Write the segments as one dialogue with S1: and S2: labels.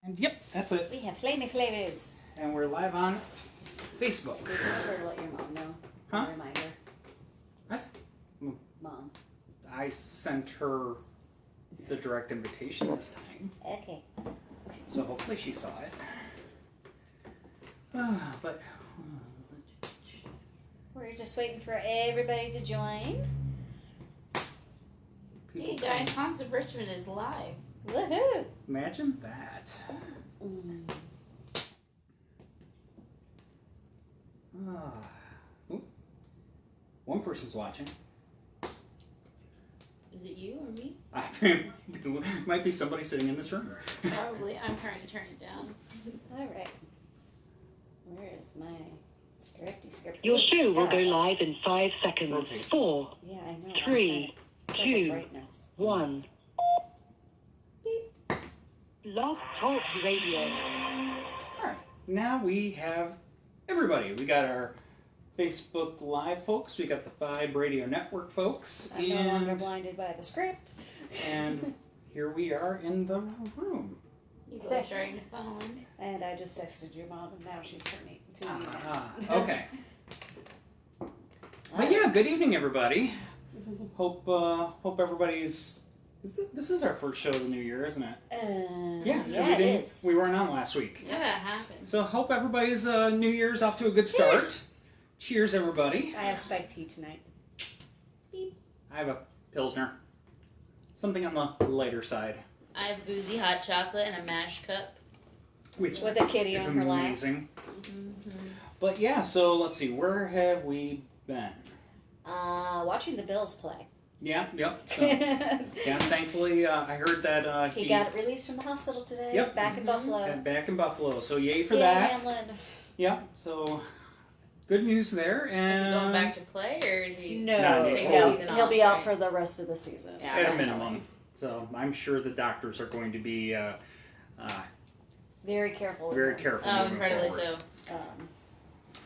S1: And yep, that's it.
S2: We have flamey flavors.
S1: And we're live on Facebook.
S2: Remember to let your mom know.
S1: Huh?
S2: A reminder. Mom.
S1: I sent her the direct invitation this time.
S2: Okay.
S1: So hopefully she saw it. But
S2: we're just waiting for everybody to join.
S1: people
S3: Hey guys, Haunts of Richmond is live.
S2: Woohoo!
S1: imagine that. Ooh. One person's watching.
S3: Is it you or me?
S1: Might be somebody sitting in this room.
S3: Probably. I'm trying to turn it down.
S2: Alright. Where is my script?
S4: Your show will go live in 5 seconds.
S1: Okay.
S4: 4,
S2: Yeah, I know.
S4: 3,
S2: Okay.
S4: 2,
S2: Brightness.
S4: 1.
S3: Beep.
S4: Blog Talk Radio.
S1: Alright, now we have everybody. We got our Facebook Live folks, we got the Vibe Radio Network folks,
S2: I'm no longer blinded by the script.
S1: and here we are in the room.
S3: You go starting to funnel in.
S2: And I just texted your mom, and now she's turning to me.
S1: Okay. But yeah, good evening, everybody. Hope everybody's. This is our first show of the new year, isn't it? Yeah,
S2: it is.
S1: We weren't on last week.
S3: Yeah, that happened.
S1: So hope everybody's New Year's off to a good start.
S2: Cheers.
S1: Cheers, everybody.
S2: I have spiked tea tonight.
S3: Beep.
S1: I have a Pilsner. Something on the lighter side.
S3: I have boozy hot chocolate and a mash cup.
S1: Which
S2: With a kitty
S1: is
S2: on her lap.
S1: amazing.
S3: Mm-hmm.
S1: But yeah, so let's see. Where have we been?
S2: Watching the Bills play.
S1: Yeah, yep. So, yeah, thankfully, I heard that
S2: He got released from the hospital today.
S1: Yep.
S2: He's back in Buffalo.
S1: and back in Buffalo. So yay for
S2: Yay,
S1: that.
S2: Hamlin.
S1: Yeah, so good news there.
S3: Is he
S1: And
S3: going back to play, or is he
S2: No,
S1: taking
S3: the
S2: no.
S3: season
S2: He'll
S3: off,
S2: be out
S3: right?
S2: for the rest of the season.
S3: Yeah,
S1: at a
S3: definitely.
S1: minimum. So I'm sure the doctors are going to be
S2: Very careful. with
S1: very
S2: him.
S1: careful.
S3: Oh,
S1: moving
S3: incredibly
S1: forward.
S3: so.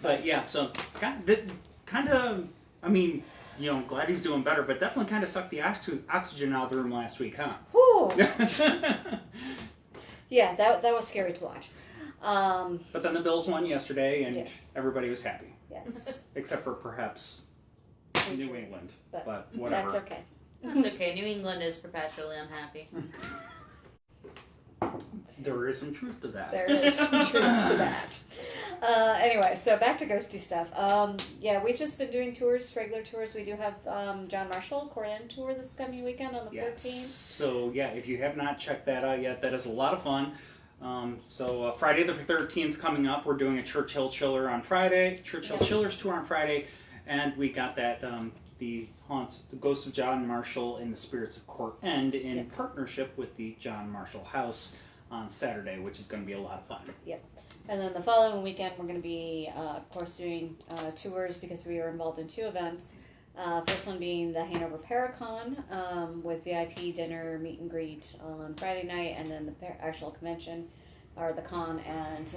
S1: But yeah, so kind of. I mean, you know, glad he's doing better, but definitely kind of sucked the oxygen out of the room last week, huh?
S2: Whew. Yeah, that was scary to watch.
S1: But then the Bills won yesterday, and
S2: Yes.
S1: everybody was happy,
S2: Yes.
S1: except for perhaps New
S2: Patriots,
S1: England.
S2: But
S1: But whatever.
S2: that's okay.
S3: That's okay. New England is perpetually unhappy.
S1: There is some truth to that.
S2: There is some truth to that. Anyway, so back to ghosty stuff. Yeah, we've just been doing tours, regular tours. We do have John Marshall Court-End tour this coming weekend on the 14th.
S1: So yeah, if you have not checked that out yet, that is a lot of fun. So Friday the 13th coming up, we're doing a Churchill Chiller on Friday, Churchill Chillers tour on Friday, and we got that the Ghosts of John Marshall and the Spirits of Court-End in partnership with the John Marshall House on Saturday, which is going to be a lot of fun.
S2: Yep. And then the following weekend, we're going to be, of course, doing tours because we are involved in 2 events. First one being the Hanover Paracon with VIP dinner, meet and greet on Friday night, and then the actual convention, or the con and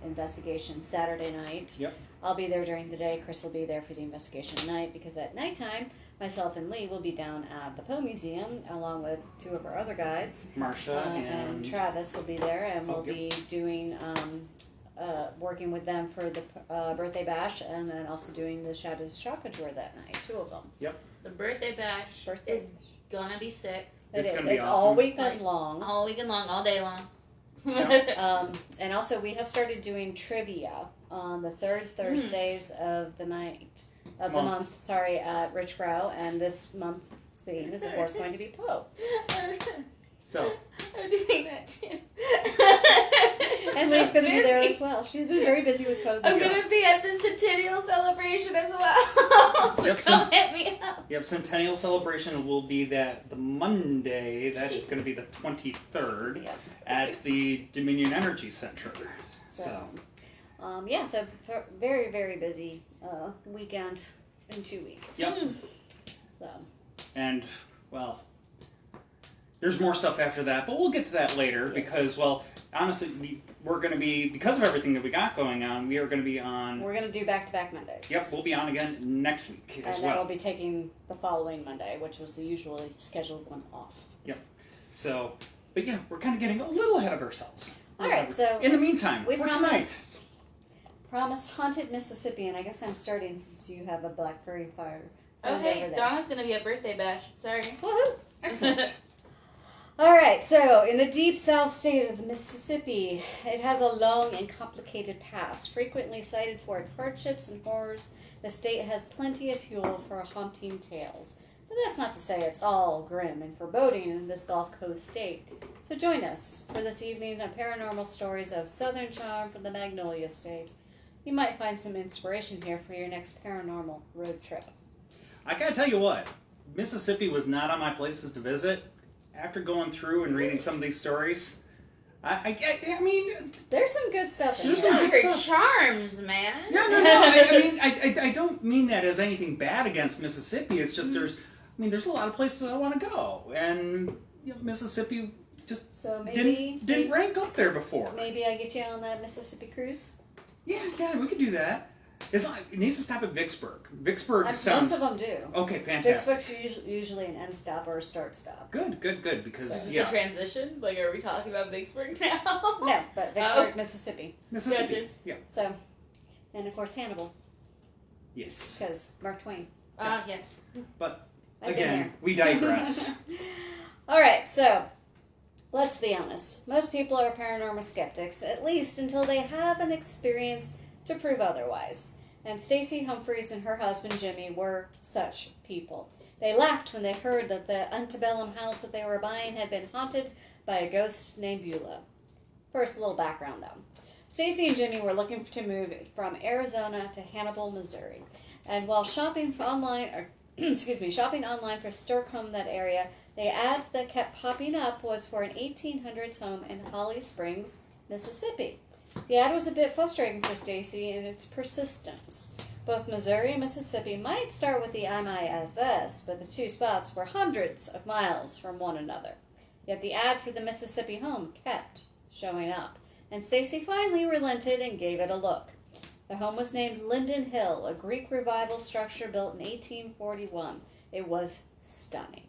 S2: investigation Saturday night.
S1: Yep.
S2: I'll be there during the day. Chris will be there for the investigation at night because at nighttime, myself and Lee will be down at the Poe Museum along with 2 of our other guides.
S1: Marsha
S2: And Travis will be there, and we'll be doing working with them for the birthday bash, and then also doing the Shadows Shaka tour that night. 2 of them.
S1: Yep.
S3: The birthday bash is gonna be sick.
S1: It's
S2: It's
S1: gonna be
S2: all
S1: awesome.
S2: weekend long.
S3: All weekend long, all day long.
S2: And also we have started doing trivia on the 3rd Thursdays of the month. Sorry, at Richborough, and this month's theme is of course going to be Poe.
S1: So
S3: I'm doing that too.
S2: And Lee's going to be there as well. She's been very busy with Poe this
S3: I'm
S2: year.
S3: gonna be at the Centennial celebration as well. So
S1: Yep,
S3: come hit me up.
S1: Yep, Centennial Celebration will be the Monday. That is going to be the 23rd at the Dominion Energy Center. So
S2: So very, very busy weekend in 2 weeks.
S1: Yep.
S2: So.
S1: And, well, there's more stuff after that, but we'll get to that later because, well, honestly, we're going to be, because of everything that we got going on, we are going to be on...
S2: We're going to do back-to-back Mondays.
S1: Yep, we'll be on again next week as
S2: And
S1: well.
S2: then we'll be taking the following Monday, which was the usually scheduled one, off.
S1: Yep. So, but yeah, we're kind of getting a little ahead of ourselves.
S2: All right, so
S1: in the meantime,
S2: we
S1: for
S2: promised haunted Mississippi, and I guess I'm starting since you have a black furry fire.
S3: Oh,
S2: over
S3: hey,
S2: there.
S3: Donna's gonna be a birthday bash. Sorry.
S2: Woohoo!
S1: excellent.
S2: All right, so in the deep south state of the Mississippi, it has a long and complicated past. Frequently cited for its hardships and horrors, the state has plenty of fuel for haunting tales. But that's not to say it's all grim and foreboding in this Gulf Coast state. So join us for this evening on paranormal stories of Southern charm from the Magnolia State. You might find some inspiration here for your next paranormal road trip.
S1: I gotta tell you what, Mississippi was not on my places to visit. After going through and reading some of these stories, I mean,
S2: There's some good stuff in
S1: There's
S2: here.
S1: some
S3: Her
S1: good stuff.
S3: charms, man.
S1: No. I don't mean that as anything bad against Mississippi. It's just there's a lot of places I want to go, and Mississippi just
S2: So
S1: didn't rank up there before.
S2: Maybe I get you on that Mississippi cruise.
S1: Yeah, we could do that. It needs to stop at Vicksburg. Vicksburg
S2: Most
S1: sounds
S2: of them do.
S1: okay. Fantastic.
S2: Vicksburg's usually an end stop or a start stop.
S1: Good. Because
S3: Is this
S1: yeah,
S3: a transition? Like, are we talking about Vicksburg now?
S2: No, but Vicksburg, Mississippi.
S1: Mississippi.
S3: Gotcha.
S1: Yeah.
S2: So, and of course Hannibal,
S1: Yes.
S2: because Mark Twain.
S3: Yes.
S1: But
S2: I've been
S1: again, we digress.
S2: All right, so let's be honest. Most people are paranormal skeptics, at least until they have an experience to prove otherwise. And Stacy Humphreys and her husband Jimmy were such people. They laughed when they heard that the antebellum house that they were buying had been haunted by a ghost named Beulah. First, a little background though. Stacy and Jimmy were looking to move from Arizona to Hannibal, Missouri. And while shopping online for stork home in that area, the ad that kept popping up was for an 1800s home in Holly Springs, Mississippi. The ad was a bit frustrating for Stacy in its persistence. Both Missouri and Mississippi might start with the MISS, but the two spots were hundreds of miles from one another. Yet the ad for the Mississippi home kept showing up, and Stacy finally relented and gave it a look. The home was named Linden Hill, a Greek revival structure built in 1841. It was stunning.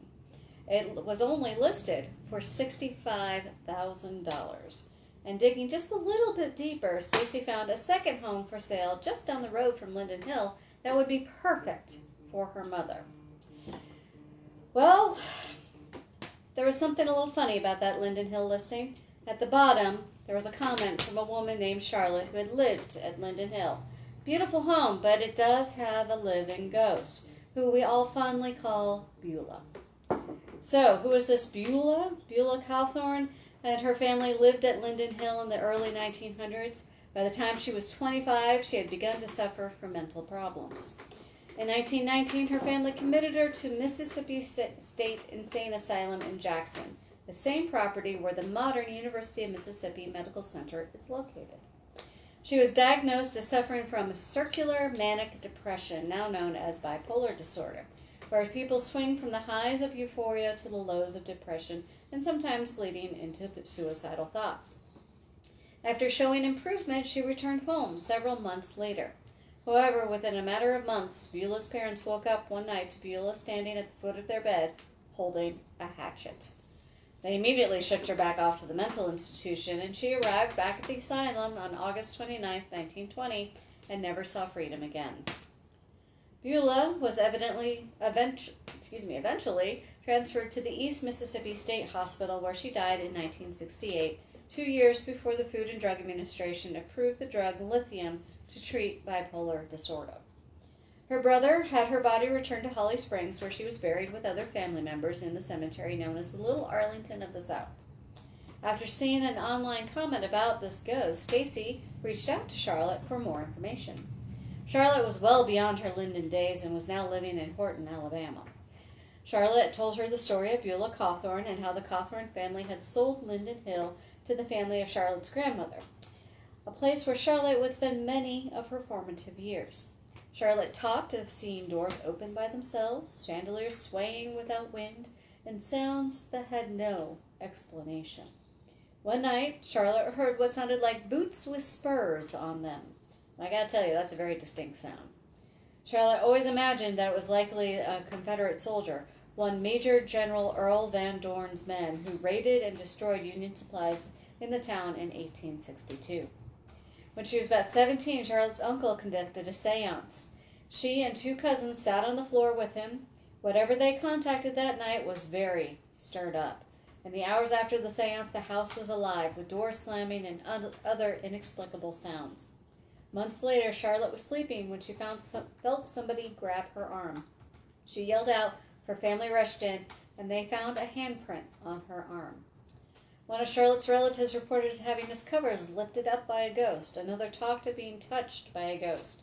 S2: It was only listed for $65,000. And digging just a little bit deeper, Stacy found a second home for sale just down the road from Linden Hill that would be perfect for her mother. Well, there was something a little funny about that Linden Hill listing. At the bottom, there was a comment from a woman named Charlotte who had lived at Linden Hill. Beautiful home, but it does have a living ghost, who we all fondly call Beulah. So, who is this Beulah? Beulah Cawthorn and her family lived at Linden Hill in the early 1900s. By the time she was 25, she had begun to suffer from mental problems. In 1919, her family committed her to Mississippi State Insane Asylum in Jackson, the same property where the modern University of Mississippi Medical Center is located. She was diagnosed as suffering from circular manic depression, now known as bipolar disorder, where people swing from the highs of euphoria to the lows of depression, and sometimes leading into suicidal thoughts. After showing improvement, she returned home several months later. However, within a matter of months, Beulah's parents woke up one night to Beulah standing at the foot of their bed, holding a hatchet. They immediately shipped her back off to the mental institution, and she arrived back at the asylum on August 29, 1920, and never saw freedom again. Beulah was eventually transferred to the East Mississippi State Hospital, where she died in 1968, 2 years before the Food and Drug Administration approved the drug lithium to treat bipolar disorder. Her brother had her body returned to Holly Springs, where she was buried with other family members in the cemetery known as the Little Arlington of the South. After seeing an online comment about this ghost, Stacy reached out to Charlotte for more information. Charlotte was well beyond her Linden days and was now living in Horton, Alabama. Charlotte told her the story of Beulah Cawthorn and how the Cawthorn family had sold Linden Hill to the family of Charlotte's grandmother, a place where Charlotte would spend many of her formative years. Charlotte talked of seeing doors open by themselves, chandeliers swaying without wind, and sounds that had no explanation. One night, Charlotte heard what sounded like boots with spurs on them. I gotta tell you, that's a very distinct sound. Charlotte always imagined that it was likely a Confederate soldier, one Major General Earl Van Dorn's men, who raided and destroyed Union supplies in the town in 1862. When she was about 17, Charlotte's uncle conducted a seance. She and 2 cousins sat on the floor with him. Whatever they contacted that night was very stirred up. In the hours after the seance, the house was alive, with doors slamming and other inexplicable sounds. Months later, Charlotte was sleeping when she felt somebody grab her arm. She yelled out, her family rushed in, and they found a handprint on her arm. One of Charlotte's relatives reported having his covers lifted up by a ghost. Another talked of being touched by a ghost.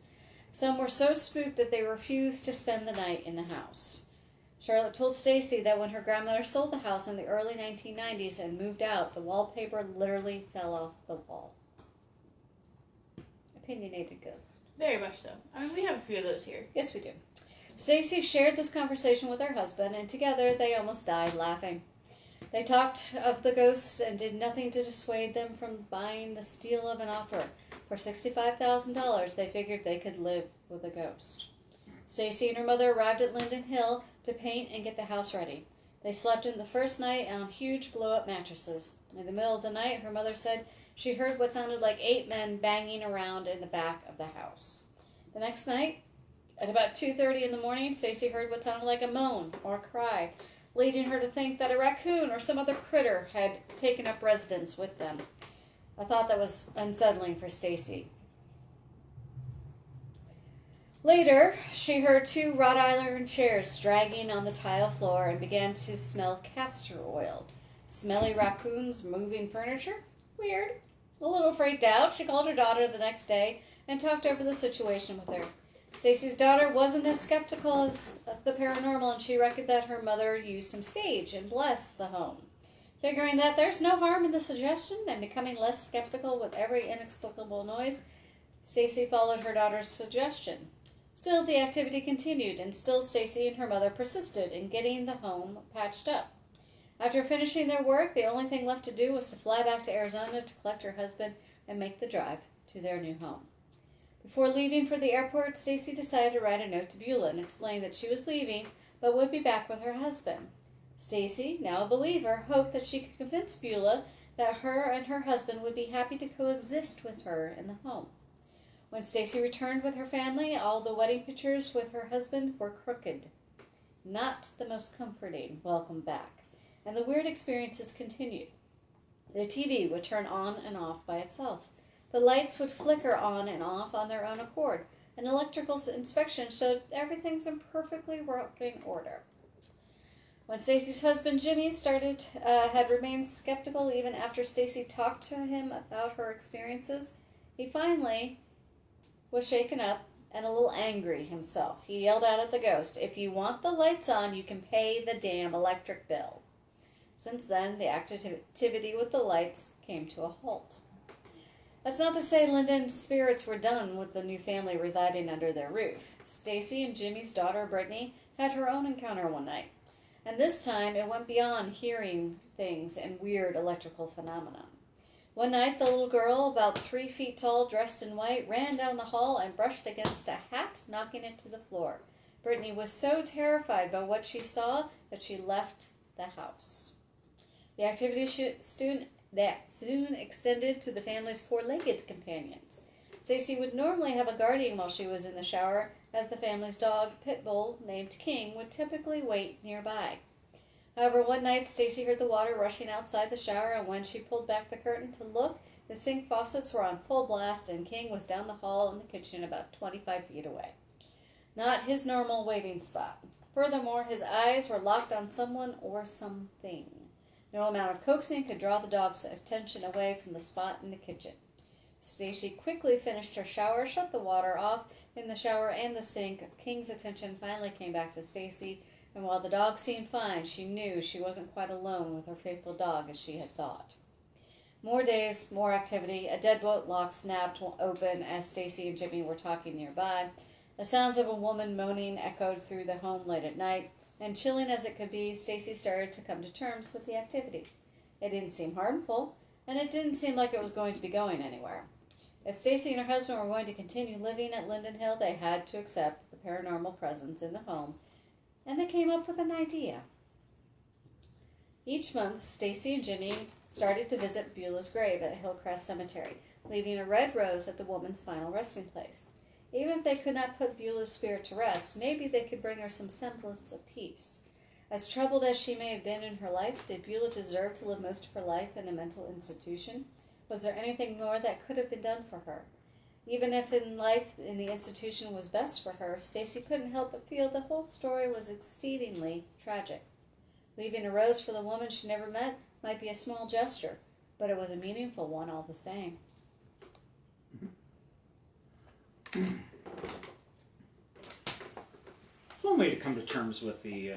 S2: Some were so spooked that they refused to spend the night in the house. Charlotte told Stacy that when her grandmother sold the house in the early 1990s and moved out, the wallpaper literally fell off the wall. Opinionated ghost.
S3: Very much so. I mean, we have a few of those here.
S2: Yes, we do. Stacy shared this conversation with her husband, and together they almost died laughing. They talked of the ghosts and did nothing to dissuade them from buying the steal of an offer. For $65,000, they figured they could live with a ghost. Stacy and her mother arrived at Linden Hill to paint and get the house ready. They slept in the first night on huge blow-up mattresses. In the middle of the night, her mother said she heard what sounded like 8 men banging around in the back of the house. The next night, at about 2:30 in the morning, Stacy heard what sounded like a moan or a cry, leading her to think that a raccoon or some other critter had taken up residence with them. A thought that was unsettling for Stacy. Later, she heard 2 wrought iron chairs dragging on the tile floor and began to smell castor oil. Smelly raccoons moving furniture? Weird. A little freaked out, she called her daughter the next day and talked over the situation with her. Stacy's daughter wasn't as skeptical of the paranormal, and she reckoned that her mother used some sage and blessed the home. Figuring that there's no harm in the suggestion and becoming less skeptical with every inexplicable noise, Stacy followed her daughter's suggestion. Still, the activity continued, and still Stacy and her mother persisted in getting the home patched up. After finishing their work, the only thing left to do was to fly back to Arizona to collect her husband and make the drive to their new home. Before leaving for the airport, Stacy decided to write a note to Beulah and explain that she was leaving but would be back with her husband. Stacy, now a believer, hoped that she could convince Beulah that her and her husband would be happy to coexist with her in the home. When Stacy returned with her family, all the wedding pictures with her husband were crooked. Not the most comforting welcome back, and the weird experiences continued. The TV would turn on and off by itself. The lights would flicker on and off on their own accord. An electrical inspection showed everything's in perfectly working order. When Stacy's husband Jimmy had remained skeptical even after Stacy talked to him about her experiences, he finally was shaken up and a little angry himself. He yelled out at the ghost, "If you want the lights on, you can pay the damn electric bill." Since then, the activity with the lights came to a halt. That's not to say Linden's spirits were done with the new family residing under their roof. Stacy and Jimmy's daughter Brittany had her own encounter one night, and this time it went beyond hearing things and weird electrical phenomena. One night, the little girl, about 3 feet tall, dressed in white, ran down the hall and brushed against a hat, knocking it to the floor. Brittany was so terrified by what she saw that she left the house. The activity soon extended to the family's 4-legged companions. Stacy would normally have a guardian while she was in the shower, as the family's dog, pit bull, named King, would typically wait nearby. However, one night Stacy heard the water rushing outside the shower, and when she pulled back the curtain to look, the sink faucets were on full blast, and King was down the hall in the kitchen about 25 feet away. Not his normal waiting spot. Furthermore, his eyes were locked on someone or something. No amount of coaxing could draw the dog's attention away from the spot in the kitchen. Stacy quickly finished her shower, shut the water off in the shower and the sink. King's attention finally came back to Stacy, and while the dog seemed fine, she knew she wasn't quite alone with her faithful dog as she had thought. More days, more activity. A deadbolt lock snapped open as Stacy and Jimmy were talking nearby. The sounds of a woman moaning echoed through the home late at night, and chilling as it could be, Stacy started to come to terms with the activity. It didn't seem harmful, and it didn't seem like it was going to be going anywhere. If Stacy and her husband were going to continue living at Linden Hill, they had to accept the paranormal presence in the home, and they came up with an idea. Each month, Stacy and Jimmy started to visit Beulah's grave at Hillcrest Cemetery, leaving a red rose at the woman's final resting place. Even if they could not put Beulah's spirit to rest, maybe they could bring her some semblance of peace. As troubled as she may have been in her life, did Beulah deserve to live most of her life in a mental institution? Was there anything more that could have been done for her? Even if in life in the institution was best for her, Stacy couldn't help but feel the whole story was exceedingly tragic. Leaving a rose for the woman she never met might be a small gesture, but it was a meaningful one all the same.
S1: One way to come to terms with the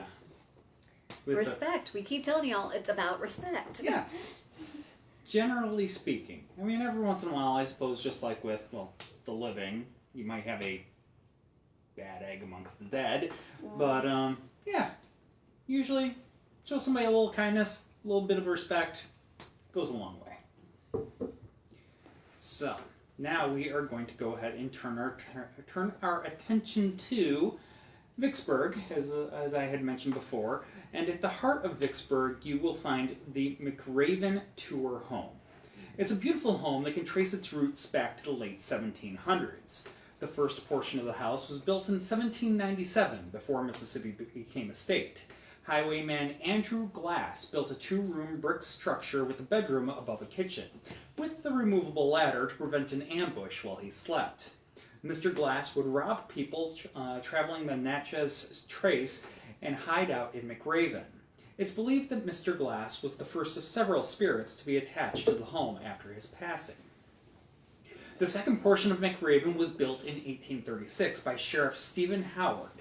S2: Respect. We keep telling y'all it's about respect.
S1: Yes. Generally speaking. I mean, every once in a while, I suppose, just like with, well, the living, you might have a bad egg amongst the dead. But, yeah. Usually, show somebody a little kindness, a little bit of respect, goes a long way. So, now we are going to go ahead and turn our attention to Vicksburg, as I had mentioned before. And at the heart of Vicksburg, you will find the McRaven Tour Home. It's a beautiful home that can trace its roots back to the late 1700s. The first portion of the house was built in 1797, before Mississippi became a state. Highwayman Andrew Glass built a 2-room brick structure with a bedroom above a kitchen, with the removable ladder to prevent an ambush while he slept. Mr. Glass would rob people traveling the Natchez Trace and hide out in McRaven. It's believed that Mr. Glass was the first of several spirits to be attached to the home after his passing. The second portion of McRaven was built in 1836 by Sheriff Stephen Howard,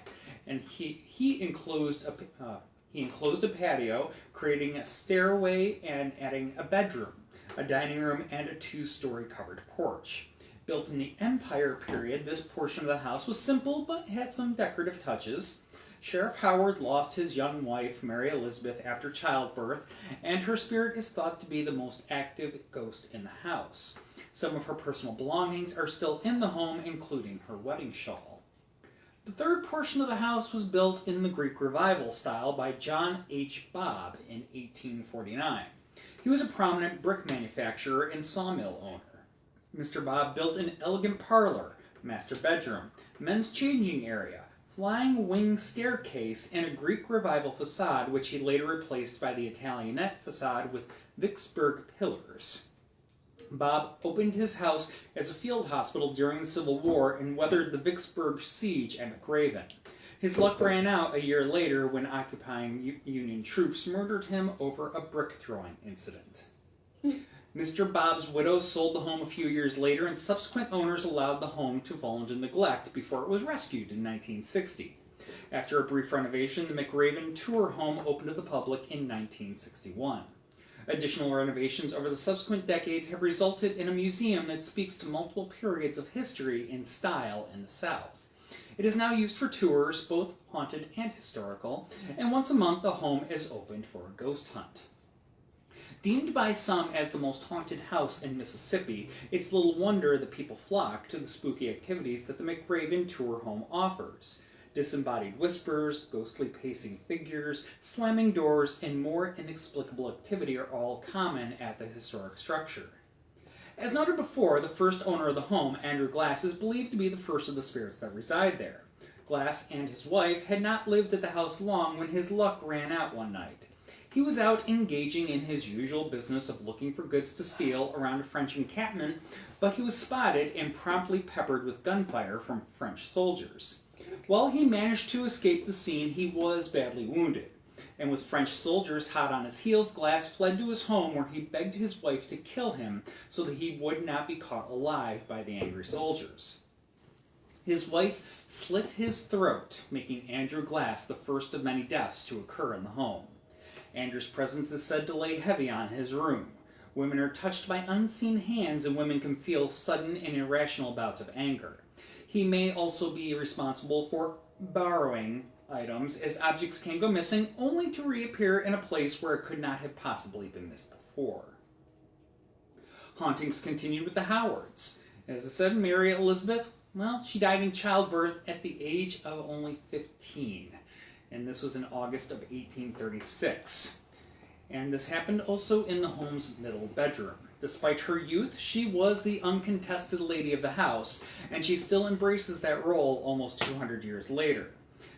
S1: and he enclosed a patio, creating a stairway and adding a bedroom, a dining room, and a 2-story covered porch. Built in the Empire period, this portion of the house was simple but had some decorative touches. Sheriff Howard lost his young wife, Mary Elizabeth, after childbirth, and her spirit is thought to be the most active ghost in the house. Some of her personal belongings are still in the home, including her wedding shawl. The third portion of the house was built in the Greek Revival style by John H. Bobb in 1849. He was a prominent brick manufacturer and sawmill owner. Mr. Bobb built an elegant parlor, master bedroom, men's changing area, flying wing staircase, and a Greek Revival facade, which he later replaced by the Italianate facade with Vicksburg pillars. Bobb opened his house as a field hospital during the Civil War and weathered the Vicksburg siege at McRaven. His luck ran out a year later when occupying Union troops murdered him over a brick-throwing incident. Mr. Bobb's widow sold the home a few years later, and subsequent owners allowed the home to fall into neglect before it was rescued in 1960. After a brief renovation, the McRaven Tour Home opened to the public in 1961. Additional renovations over the subsequent decades have resulted in a museum that speaks to multiple periods of history in style in the South. It is now used for tours, both haunted and historical, and once a month the home is opened for a ghost hunt. Deemed by some as the most haunted house in Mississippi, it's little wonder that people flock to the spooky activities that the McRaven Tour Home offers. Disembodied whispers, ghostly pacing figures, slamming doors, and more inexplicable activity are all common at the historic structure. As noted before, the first owner of the home, Andrew Glass, is believed to be the first of the spirits that reside there. Glass and his wife had not lived at the house long when his luck ran out one night. He was out engaging in his usual business of looking for goods to steal around a French encampment, but he was spotted and promptly peppered with gunfire from French soldiers. While he managed to escape the scene, he was badly wounded, and with French soldiers hot on his heels, Glass fled to his home where he begged his wife to kill him so that he would not be caught alive by the angry soldiers. His wife slit his throat, making Andrew Glass the first of many deaths to occur in the home. Andrew's presence is said to lay heavy on his room. Women are touched by unseen hands, and women can feel sudden and irrational bouts of anger. He may also be responsible for borrowing items, as objects can go missing only to reappear in a place where it could not have possibly been missed before. Hauntings continued with the Howards. As I said, Mary Elizabeth, well, she died in childbirth at the age of only 15. And this was in August of 1836. And this happened also in the home's middle bedroom. Despite her youth, she was the uncontested lady of the house, and she still embraces that role almost 200 years later.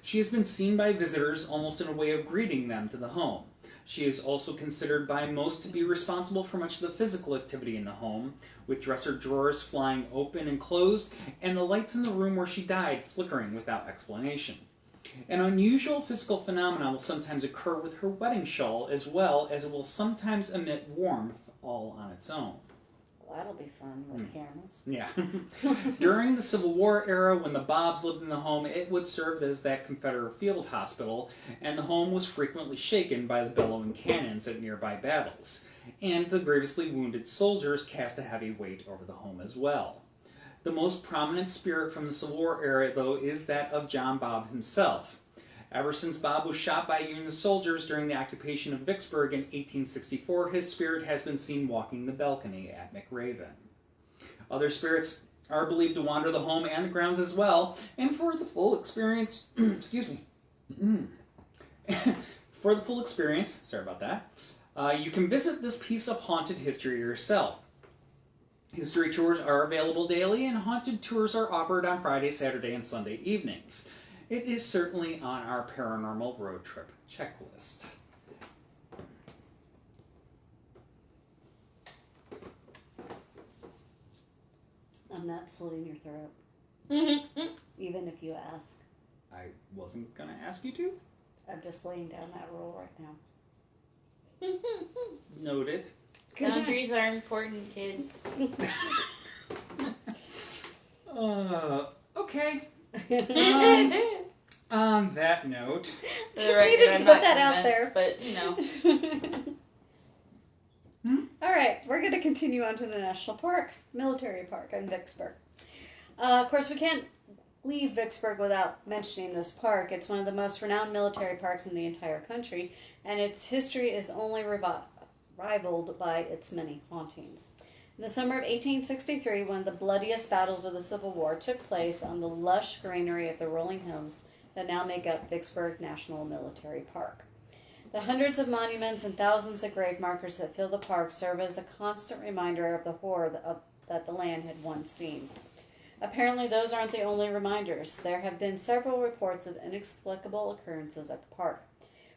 S1: She has been seen by visitors almost in a way of greeting them to the home. She is also considered by most to be responsible for much of the physical activity in the home, with dresser drawers flying open and closed, and the lights in the room where she died flickering without explanation. An unusual physical phenomenon will sometimes occur with her wedding shawl, as well as it will sometimes emit warmth all on its own.
S2: Well, that'll be fun with cameras.
S1: Yeah. During the Civil War era, when the Bobs lived in the home, it would serve as that Confederate field hospital, and the home was frequently shaken by the bellowing cannons at nearby battles. And the grievously wounded soldiers cast a heavy weight over the home as well. The most prominent spirit from the Civil War era, though, is that of John Bob himself. Ever since Bob was shot by Union soldiers during the occupation of Vicksburg in 1864, his spirit has been seen walking the balcony at McRaven. Other spirits are believed to wander the home and the grounds as well, and for the full experience, for the full experience, sorry about that, you can visit this piece of haunted history yourself. History tours are available daily, and haunted tours are offered on Friday, Saturday, and Sunday evenings. It is certainly on our paranormal road trip checklist.
S2: I'm not slitting your throat, even if you ask.
S1: I wasn't going to ask you to.
S2: I'm just laying down that rule right now.
S1: Noted.
S3: Boundaries are important, kids.
S1: Okay. On that note,
S2: Just needed to put that out there.
S3: But, you know.
S2: All right, we're going to continue on to the National Park, Military Park in Vicksburg. Of course, we can't leave Vicksburg without mentioning this park. It's one of the most renowned military parks in the entire country, and its history is only rivaled by its many hauntings. In the summer of 1863, one of the bloodiest battles of the Civil War took place on the lush greenery of the rolling hills that now make up Vicksburg National Military Park. The hundreds of monuments and thousands of grave markers that fill the park serve as a constant reminder of the horror that the land had once seen. Apparently, those aren't the only reminders. There have been several reports of inexplicable occurrences at the park.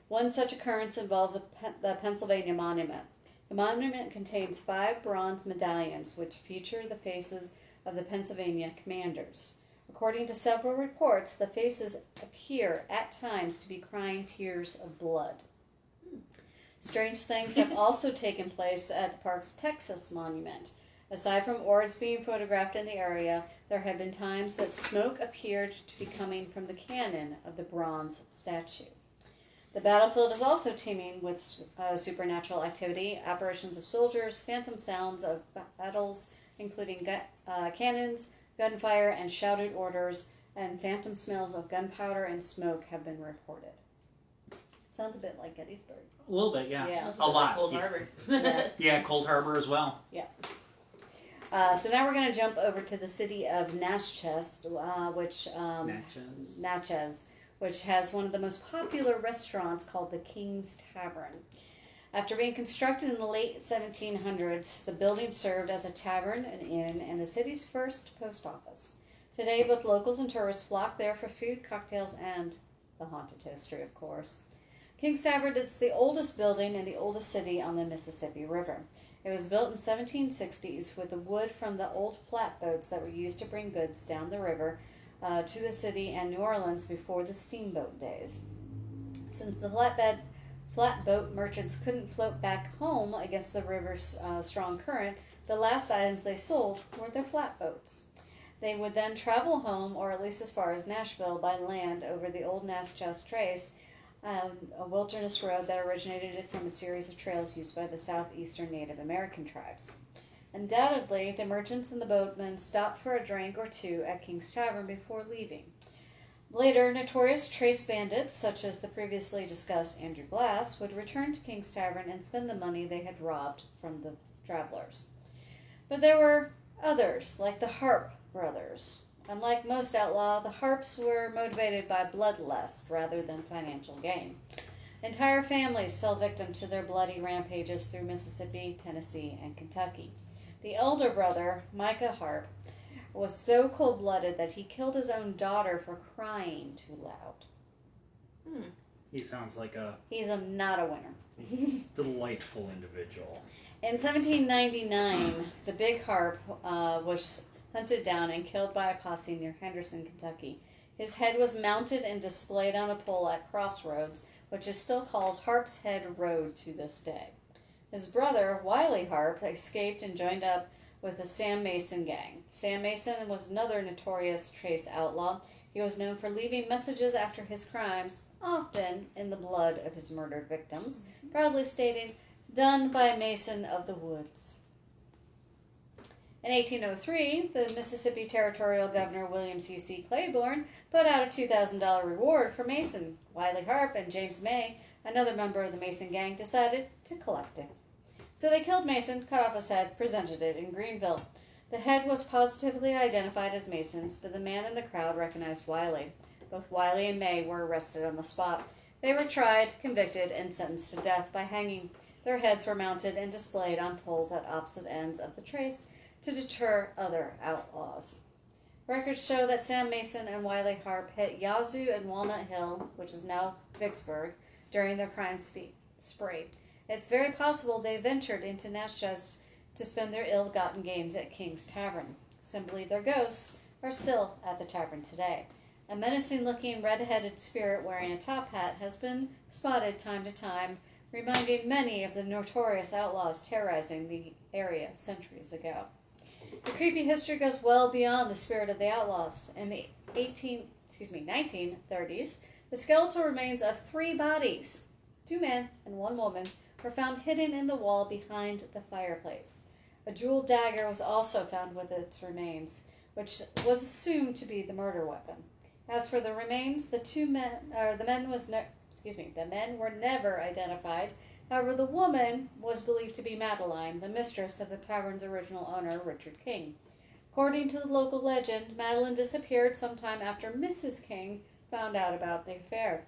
S2: One such occurrence involves the Pennsylvania Monument. The monument contains 5 bronze medallions which feature the faces of the Pennsylvania commanders. According to several reports, the faces appear at times to be crying tears of blood. Strange things have also taken place at the park's Texas Monument. Aside from orbs being photographed in the area, there have been times that smoke appeared to be coming from the cannon of the bronze statue. The battlefield is also teeming with supernatural activity, apparitions of soldiers, phantom sounds of battles, including cannons, gunfire, and shouted orders, and phantom smells of gunpowder and smoke have been reported. Sounds a bit like Gettysburg.
S1: a little bit, yeah.
S2: Yeah.
S1: A lot.
S3: Cold
S1: yeah.
S3: Harbor.
S1: Yeah, Cold Harbor as well.
S2: Yeah. So now we're going to jump over to the city of Natchez, Natchez, which has one of the most popular restaurants called the King's Tavern. After being constructed in the late 1700s, the building served as a tavern, an inn, and the city's first post office. Today, both locals and tourists flock there for food, cocktails, and the haunted history, of course. King's Tavern is the oldest building in the oldest city on the Mississippi River. It was built in 1760s with the wood from the old flatboats that were used to bring goods down the river to the city and New Orleans before the steamboat days. Since the flatboat merchants couldn't float back home against the river's strong current, the last items they sold were their flatboats. They would then travel home, or at least as far as Nashville, by land over the old Natchez Trace, a wilderness road that originated from a series of trails used by the southeastern Native American tribes. Undoubtedly, the merchants and the boatmen stopped for a drink or two at King's Tavern before leaving. Later, notorious trace bandits, such as the previously discussed Andrew Glass, would return to King's Tavern and spend the money they had robbed from the travelers. But there were others, like the Harp brothers. Unlike most outlaws, the Harps were motivated by bloodlust rather than financial gain. Entire families fell victim to their bloody rampages through Mississippi, Tennessee, and Kentucky. The elder brother, Micah Harp, was so cold-blooded that he killed his own daughter for crying too loud.
S1: He sounds like a
S2: He's not a winner.
S1: delightful individual.
S2: In 1799, the Big Harp was hunted down and killed by a posse near Henderson, Kentucky. His head was mounted and displayed on a pole at Crossroads, which is still called Harp's Head Road to this day. His brother, Wiley Harp, escaped and joined up with the Sam Mason gang. Sam Mason was another notorious Trace outlaw. He was known for leaving messages after his crimes, often in the blood of his murdered victims, proudly stating, "Done by Mason of the Woods." In 1803, the Mississippi Territorial Governor William C. Claiborne put out a $2,000 reward for Mason. Wiley Harp and James May, another member of the Mason gang, decided to collect it. So they killed Mason, cut off his head, presented it in Greenville. The head was positively identified as Mason's, but the man in the crowd recognized Wiley. Both Wiley and May were arrested on the spot. They were tried, convicted, and sentenced to death by hanging. Their heads were mounted and displayed on poles at opposite ends of the trace to deter other outlaws. Records show that Sam Mason and Wiley Harp hit Yazoo and Walnut Hill, which is now Vicksburg, during their crime spree. It's very possible they ventured into Natchez to spend their ill-gotten gains at King's Tavern. Simply, their ghosts are still at the tavern today. A menacing-looking red-headed spirit wearing a top hat has been spotted time to time, reminding many of the notorious outlaws terrorizing the area centuries ago. The creepy history goes well beyond the spirit of the outlaws. In the 1930s, the skeletal remains of 3 bodies, 2 men and 1 woman, were found hidden in the wall behind the fireplace. A jeweled dagger was also found with its remains, which was assumed to be the murder weapon. As for the remains, the men were never identified. However, the woman was believed to be Madeline, the mistress of the tavern's original owner, Richard King. According to the local legend, Madeline disappeared sometime after Mrs. King found out about the affair.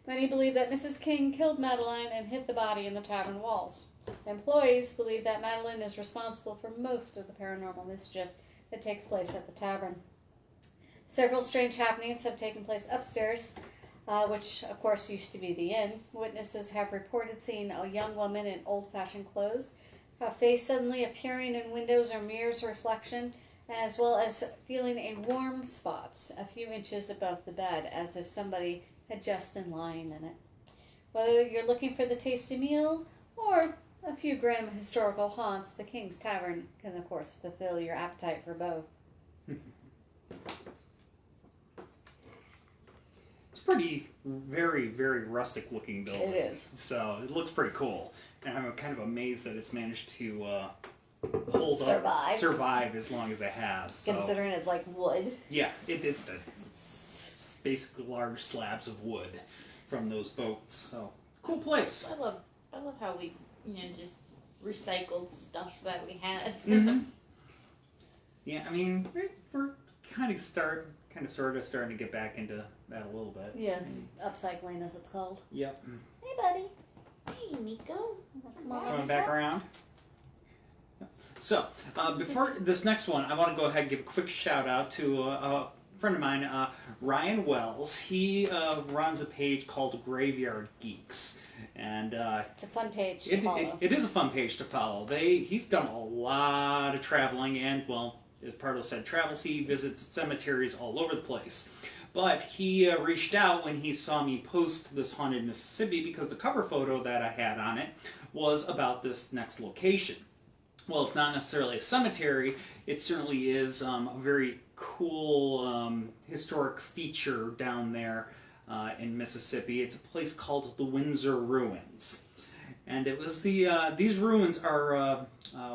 S2: Many believe that Mrs. King killed Madeline and hid the body in the tavern walls. Employees believe that Madeline is responsible for most of the paranormal mischief that takes place at the tavern. Several strange happenings have taken place upstairs, which of course used to be the inn. Witnesses have reported seeing a young woman in old-fashioned clothes, a face suddenly appearing in windows or mirrors reflection, as well as feeling a warm spot a few inches above the bed, as if somebody had just been lying in it. Whether you're looking for the tasty meal or a few grim historical haunts, the King's Tavern can of course fulfill your appetite for both.
S1: It's pretty, very, very rustic looking building.
S2: It is.
S1: So it looks pretty cool. And I'm kind of amazed that it's managed to survive as long as it has. So.
S2: Considering it's like wood.
S1: Yeah, it's basically large slabs of wood from those boats. So cool place.
S3: I love how we just recycled stuff that we had.
S1: Mm-hmm. Yeah, I mean we're kind of sort of starting to get back into that a little bit.
S2: Yeah, upcycling as it's called.
S1: Yep.
S3: Hey, buddy. Hey, Nico.
S1: Coming back around. So, before this next one, I want to go ahead and give a quick shout out to a friend of mine, Ryan Wells. He runs a page called Graveyard Geeks. And
S2: it's a fun page to follow.
S1: It is a fun page to follow. He's done a lot of traveling, and, well, as Pardo said, travels. He visits cemeteries all over the place. But he reached out when he saw me post this haunted Mississippi because the cover photo that I had on it was about this next location. Well, it's not necessarily a cemetery. It certainly is a very cool historic feature down there in Mississippi. It's a place called the Windsor Ruins. And it was these ruins are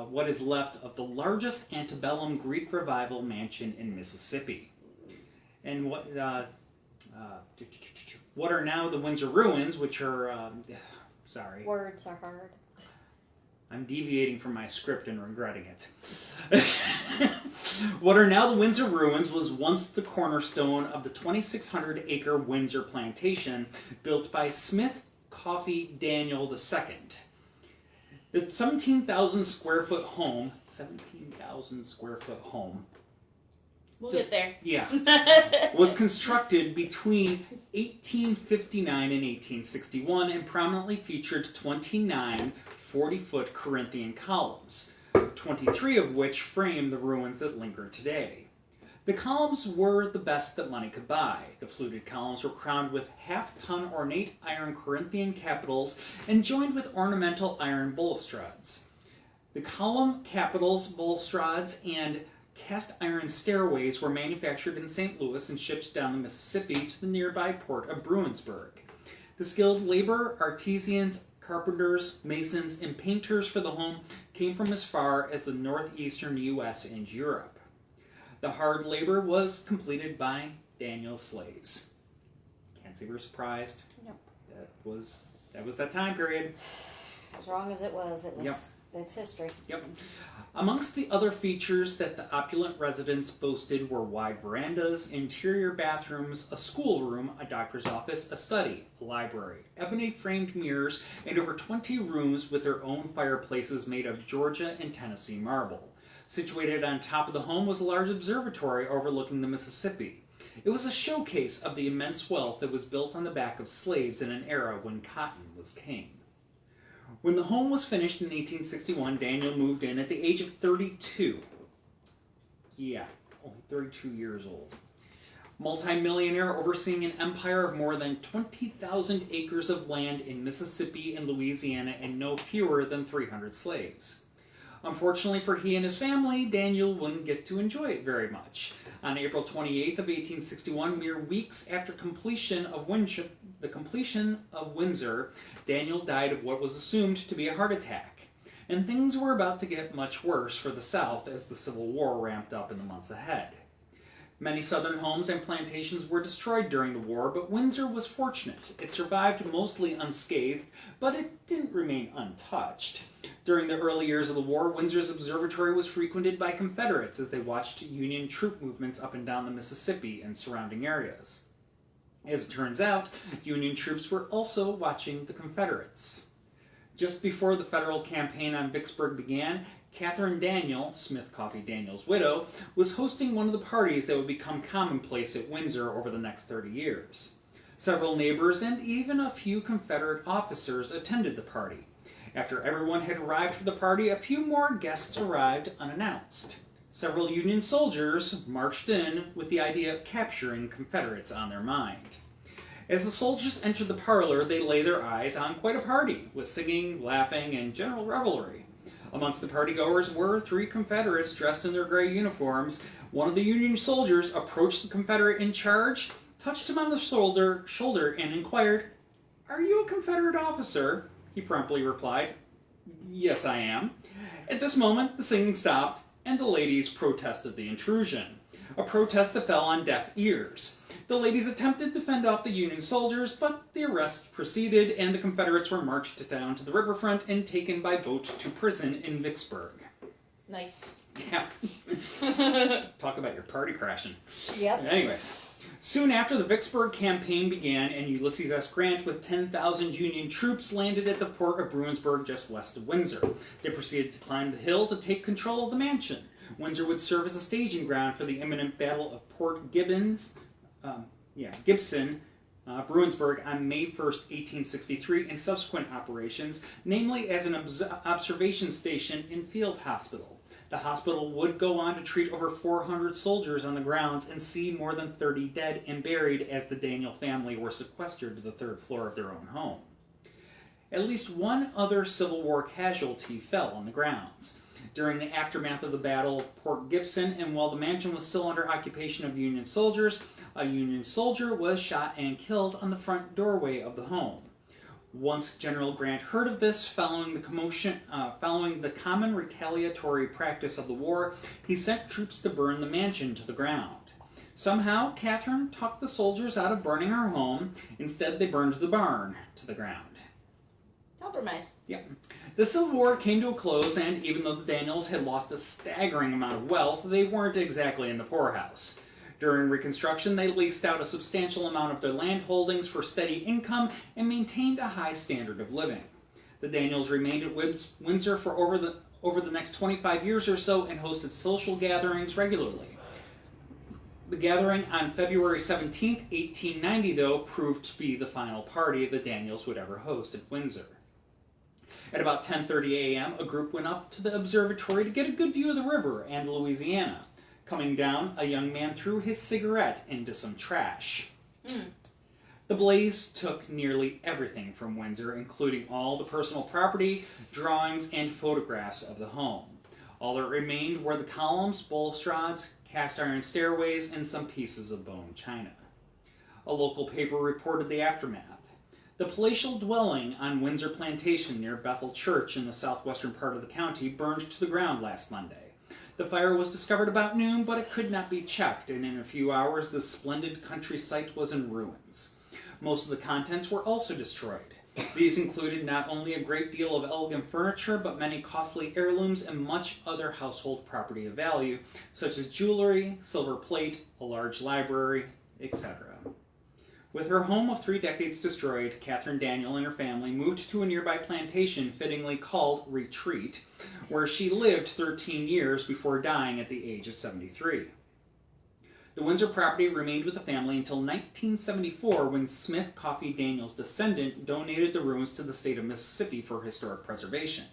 S1: what is left of the largest antebellum Greek Revival mansion in Mississippi. And what are now the Windsor Ruins, which are, sorry.
S2: Words are hard.
S1: I'm deviating from my script and regretting it. What are now the Windsor Ruins was once the cornerstone of the 2,600-acre Windsor plantation built by Smith, Coffey Daniel II. The 17,000 square foot home, 17,000 square foot home,
S3: We'll get there.
S1: yeah, was constructed between 1859 and 1861 and prominently featured 29 40-foot Corinthian columns, 23 of which frame the ruins that linger today. The columns were the best that money could buy. The fluted columns were crowned with half-ton ornate iron Corinthian capitals and joined with ornamental iron balustrades. The column capitals, balustrades, and cast iron stairways were manufactured in St. Louis and shipped down the Mississippi to the nearby port of Bruinsburg. The skilled labor, artisans, carpenters, masons, and painters for the home came from as far as the northeastern U.S. and Europe. The hard labor was completed by Daniel's slaves. Can't say we're surprised.
S2: Nope.
S1: That was that time period.
S2: As wrong as it was, it's history.
S1: Yep. Amongst the other features that the opulent residence boasted were wide verandas, interior bathrooms, a schoolroom, a doctor's office, a study, a library, ebony-framed mirrors, and over 20 rooms with their own fireplaces made of Georgia and Tennessee marble. Situated on top of the home was a large observatory overlooking the Mississippi. It was a showcase of the immense wealth that was built on the back of slaves in an era when cotton was king. When the home was finished in 1861, Daniel moved in at the age of 32. Yeah, only 32 years old. Multi-millionaire overseeing an empire of more than 20,000 acres of land in Mississippi and Louisiana and no fewer than 300 slaves. Unfortunately for he and his family, Daniel wouldn't get to enjoy it very much. On April 28th of 1861, mere weeks after the completion of Windsor, Daniel died of what was assumed to be a heart attack. And things were about to get much worse for the South as the Civil War ramped up in the months ahead. Many southern homes and plantations were destroyed during the war, but Windsor was fortunate. It survived mostly unscathed, but it didn't remain untouched. During the early years of the war, Windsor's observatory was frequented by Confederates as they watched Union troop movements up and down the Mississippi and surrounding areas. As it turns out, Union troops were also watching the Confederates. Just before the federal campaign on Vicksburg began, Catherine Daniel, Smith Coffey Daniel's widow, was hosting one of the parties that would become commonplace at Windsor over the next 30 years. Several neighbors and even a few Confederate officers attended the party. After everyone had arrived for the party, a few more guests arrived unannounced. Several Union soldiers marched in with the idea of capturing Confederates on their mind. As the soldiers entered the parlor, they lay their eyes on quite a party, with singing, laughing, and general revelry. Amongst the partygoers were 3 Confederates dressed in their gray uniforms. One of the Union soldiers approached the Confederate in charge, touched him on the shoulder, and inquired, "Are you a Confederate officer?" He promptly replied, "Yes, I am." At this moment, the singing stopped, and the ladies protested the intrusion, a protest that fell on deaf ears. The ladies attempted to fend off the Union soldiers, but the arrest proceeded, and the Confederates were marched down to the riverfront and taken by boat to prison in Vicksburg.
S3: Nice.
S1: Yeah. Talk about your party crashing.
S2: Yep.
S1: Anyways. Soon after, the Vicksburg campaign began, and Ulysses S. Grant with 10,000 Union troops landed at the port of Bruinsburg just west of Windsor. They proceeded to climb the hill to take control of the mansion. Windsor would serve as a staging ground for the imminent Battle of Gibson, Bruinsburg on May 1st, 1863, and subsequent operations, namely as an observation station and field hospital. The hospital would go on to treat over 400 soldiers on the grounds and see more than 30 dead and buried as the Daniel family were sequestered to the 3rd floor of their own home. At least one other Civil War casualty fell on the grounds. During the aftermath of the Battle of Port Gibson, and while the mansion was still under occupation of Union soldiers, a Union soldier was shot and killed on the front doorway of the home. Once General Grant heard of this, following the common retaliatory practice of the war, he sent troops to burn the mansion to the ground. Somehow, Catherine talked the soldiers out of burning her home. Instead, they burned the barn to the ground.
S3: Compromise.
S1: Yep. The Civil War came to a close, and even though the Daniels had lost a staggering amount of wealth, they weren't exactly in the poorhouse. During Reconstruction, they leased out a substantial amount of their land holdings for steady income and maintained a high standard of living. The Daniels remained at Windsor for over the next 25 years or so and hosted social gatherings regularly. The gathering on February 17, 1890, though, proved to be the final party the Daniels would ever host at Windsor. At about 10:30 a.m., a group went up to the observatory to get a good view of the river and Louisiana. Coming down, a young man threw his cigarette into some trash. The blaze took nearly everything from Windsor, including all the personal property, drawings, and photographs of the home. All that remained were the columns, balustrades, cast iron stairways, and some pieces of bone china. A local paper reported the aftermath. The palatial dwelling on Windsor Plantation near Bethel Church in the southwestern part of the county burned to the ground last Monday. The fire was discovered about noon, but it could not be checked, and in a few hours the splendid country site was in ruins. Most of the contents were also destroyed. These included not only a great deal of elegant furniture, but many costly heirlooms and much other household property of value, such as jewelry, silver plate, a large library, etc. With her home of 3 decades destroyed, Catherine Daniel and her family moved to a nearby plantation fittingly called Retreat, where she lived 13 years before dying at the age of 73. The Windsor property remained with the family until 1974, when Smith Coffee Daniel's descendant donated the ruins to the state of Mississippi for historic preservation.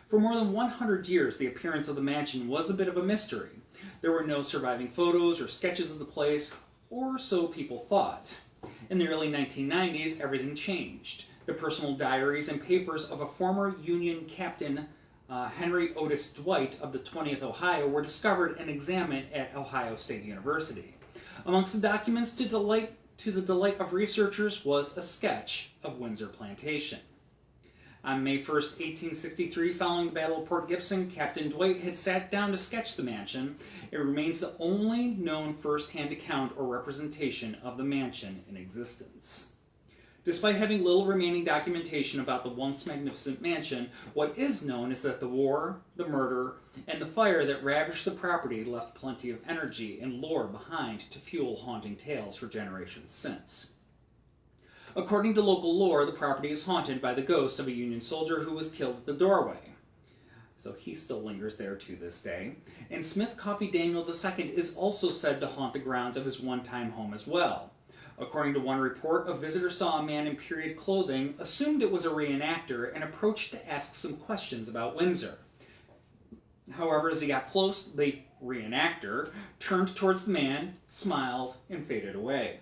S1: For more than 100 years, the appearance of the mansion was a bit of a mystery. There were no surviving photos or sketches of the place, or so people thought. In the early 1990s, everything changed. The personal diaries and papers of a former Union captain, Henry Otis Dwight of the 20th Ohio, were discovered and examined at Ohio State University. Amongst the documents to the delight of researchers was a sketch of Windsor Plantation. On May 1st, 1863, following the Battle of Port Gibson, Captain Dwight had sat down to sketch the mansion. It remains the only known first-hand account or representation of the mansion in existence. Despite having little remaining documentation about the once magnificent mansion, what is known is that the war, the murder, and the fire that ravaged the property left plenty of energy and lore behind to fuel haunting tales for generations since. According to local lore, the property is haunted by the ghost of a Union soldier who was killed at the doorway. So he still lingers there to this day. And Smith Coffee Daniel II is also said to haunt the grounds of his one-time home as well. According to one report, a visitor saw a man in period clothing, assumed it was a reenactor, and approached to ask some questions about Windsor. However, as he got close, the reenactor turned towards the man, smiled, and faded away.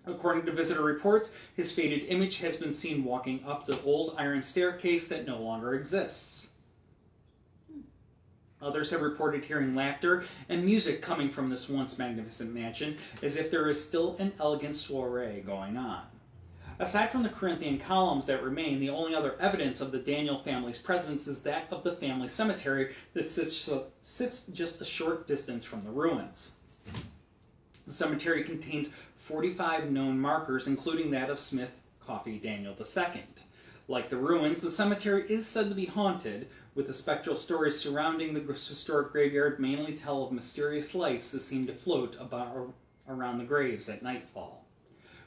S1: According to visitor reports, his faded image has been seen walking up the old iron staircase that no longer exists. Others have reported hearing laughter and music coming from this once magnificent mansion, as if there is still an elegant soiree going on. Aside from the Corinthian columns that remain, the only other evidence of the Daniel family's presence is that of the family cemetery that sits just a short distance from the ruins. The cemetery contains 45 known markers, including that of Smith Coffee Daniel II. Like the ruins, the cemetery is said to be haunted, with the spectral stories surrounding the historic graveyard mainly tell of mysterious lights that seem to float around the graves at nightfall.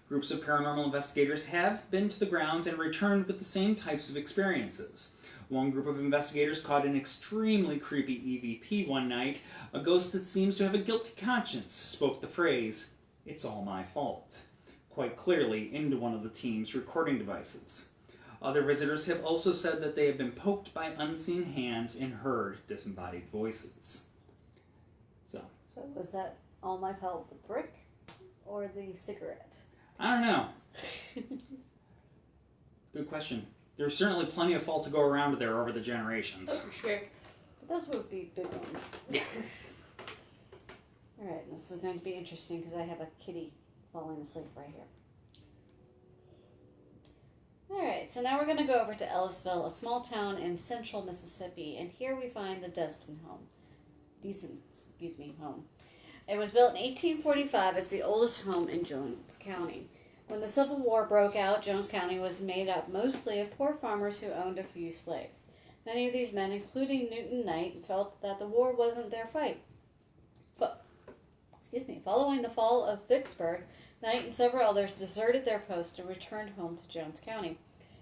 S1: Groups of paranormal investigators have been to the grounds and returned with the same types of experiences. One group of investigators caught an extremely creepy EVP one night. A ghost that seems to have a guilty conscience spoke the phrase, "It's all my fault," quite clearly into one of the team's recording devices. Other visitors have also said that they have been poked by unseen hands and heard disembodied voices. So
S2: was that all my fault, the brick or the cigarette?
S1: I don't know. Good question. There's certainly plenty of fault to go around there over the generations.
S3: Oh, for sure.
S2: But those would be big ones.
S1: Yeah.
S2: Alright, this is going to be interesting because I have a kitty falling asleep right here. Alright, so now we're going to go over to Ellisville, a small town in central Mississippi, and here we find the Deason home. Home. It was built in 1845. It's the oldest home in Jones County. When the Civil War broke out, Jones County was made up mostly of poor farmers who owned a few slaves. Many of these men, including Newton Knight, felt that the war wasn't their fight. Following the fall of Vicksburg, Knight and several others deserted their post and returned home to Jones County.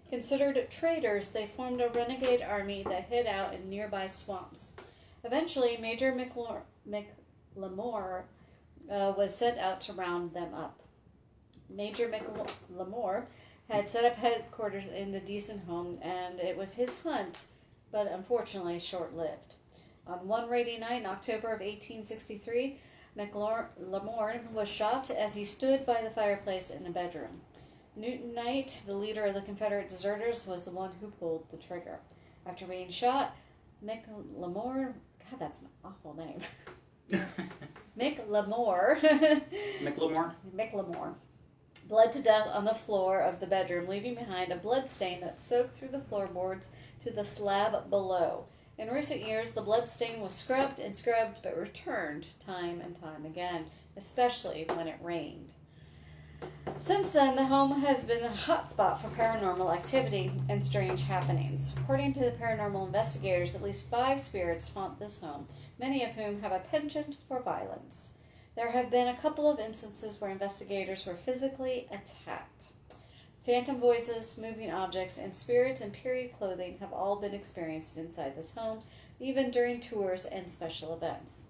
S2: Considered traitors, they formed a renegade army that hid out in nearby swamps. Eventually, Major McLemore was sent out to round them up. Major McLemore had set up headquarters in the Deason home, and it was his hunt, but unfortunately short-lived. On one rainy night in October of 1863, McLemore was shot as he stood by the fireplace in a bedroom. Newton Knight, the leader of the Confederate deserters, was the one who pulled the trigger. After being shot, McLemore, God, that's an awful name. McLemore bled to death on the floor of the bedroom, leaving behind a blood stain that soaked through the floorboards to the slab below. In recent years, the blood stain was scrubbed and scrubbed, but returned time and time again, especially when it rained. Since then, the home has been a hotspot for paranormal activity and strange happenings. According to the paranormal investigators, at least 5 spirits haunt this home, many of whom have a penchant for violence. There have been a couple of instances where investigators were physically attacked. Phantom voices, moving objects, and spirits in period clothing have all been experienced inside this home, even during tours and special events.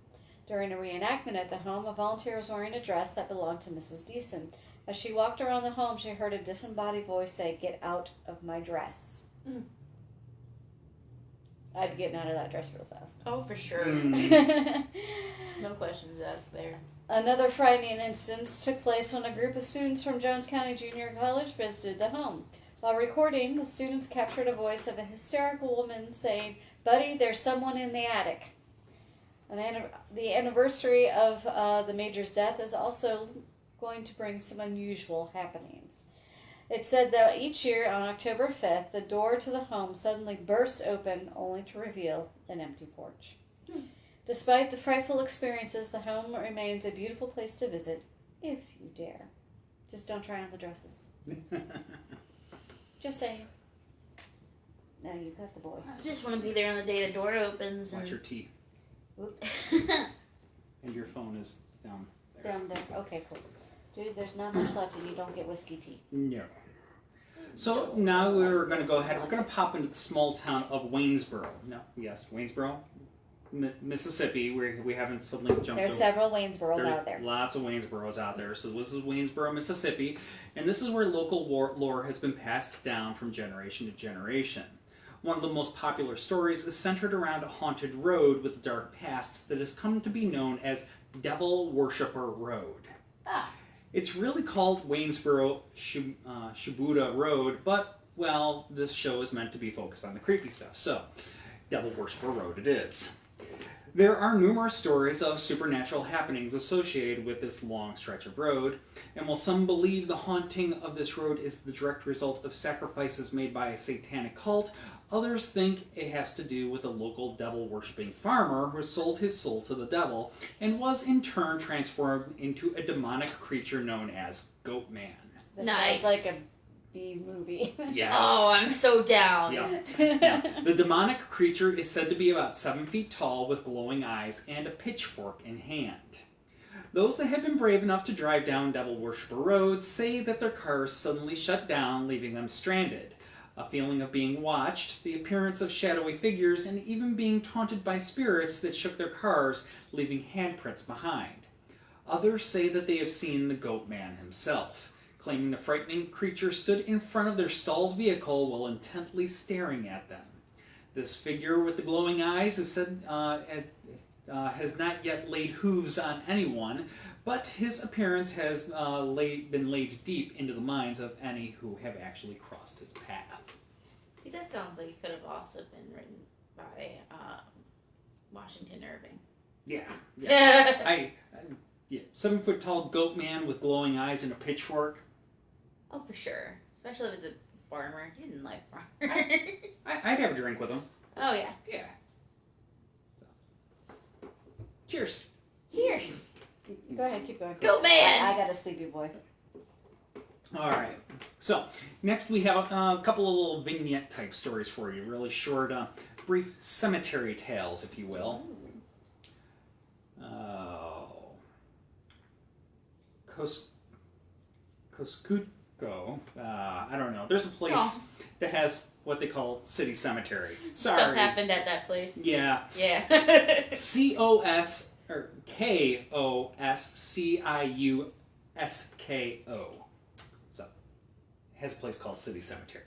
S2: During a reenactment at the home, a volunteer was wearing a dress that belonged to Mrs. Deason. As she walked around the home, she heard a disembodied voice say, "Get out of my dress." Mm. I'd be getting out of that dress real fast.
S3: Oh, for sure. No questions asked there.
S2: Another frightening instance took place when a group of students from Jones County Junior College visited the home. While recording, the students captured a voice of a hysterical woman saying, "Buddy, there's someone in the attic." The anniversary of the Major's death is also going to bring some unusual happenings. It's said that each year on October 5th, the door to the home suddenly bursts open only to reveal an empty porch. Despite the frightful experiences, the home remains a beautiful place to visit, if you dare. Just don't try on the dresses. Just saying. Now you got the boy.
S3: I just want to be there on the day the door opens.
S1: Watch your tea. And your phone is down there.
S2: Down there. Okay, cool. Dude, there's not much left and you don't get whiskey tea.
S1: No. So now we're going to go ahead. We're going to pop into the small town of Waynesboro. No, yes, Waynesboro, Mississippi. We haven't suddenly jumped.
S2: There's several Waynesboros out there.
S1: Lots of Waynesboros out there. So this is Waynesboro, Mississippi, and this is where local lore has been passed down from generation to generation. One of the most popular stories is centered around a haunted road with a dark past that has come to be known as Devil Worshipper Road.
S3: Ah.
S1: It's really called Waynesboro Shubuta Road, but, well, this show is meant to be focused on the creepy stuff, so Devil Worshipper Road it is. There are numerous stories of supernatural happenings associated with this long stretch of road, and while some believe the haunting of this road is the direct result of sacrifices made by a satanic cult, others think it has to do with a local devil-worshipping farmer who sold his soul to the devil and was in turn transformed into a demonic creature known as Goat Man.
S2: This
S3: Nice.
S2: sounds like a B movie.
S1: Yes.
S3: Oh, I'm so down.
S1: Yeah. Now, the demonic creature is said to be about 7 feet tall with glowing eyes and a pitchfork in hand. Those that have been brave enough to drive down Devil Worshipper Road say that their cars suddenly shut down, leaving them stranded. A feeling of being watched, the appearance of shadowy figures, and even being taunted by spirits that shook their cars, leaving handprints behind. Others say that they have seen the Goat Man himself, claiming the frightening creature stood in front of their stalled vehicle while intently staring at them. This figure with the glowing eyes is said has not yet laid hooves on anyone, but his appearance has been laid deep into the minds of any who have actually crossed his path.
S3: See, that sounds like it could have also been written by Washington Irving.
S1: Yeah. Yeah. 7 foot tall goat man with glowing eyes and a pitchfork.
S3: Oh, for sure. Especially if it's a farmer. He didn't like farmers.
S1: I'd have a drink with him.
S3: Oh, yeah.
S1: Yeah. Cheers.
S3: Cheers.
S2: Go ahead, keep going.
S3: Go, man!
S2: I got a sleepy boy.
S1: All right. So, next we have a couple of little vignette type stories for you. Really short, brief cemetery tales, if you will. Kosciuszko. I don't know. There's a place that has what they call city cemetery. Sorry.
S3: Stuff happened at that place.
S1: Yeah.
S3: Yeah.
S1: COS or KOSCIUSKO. So, it has a place called City Cemetery.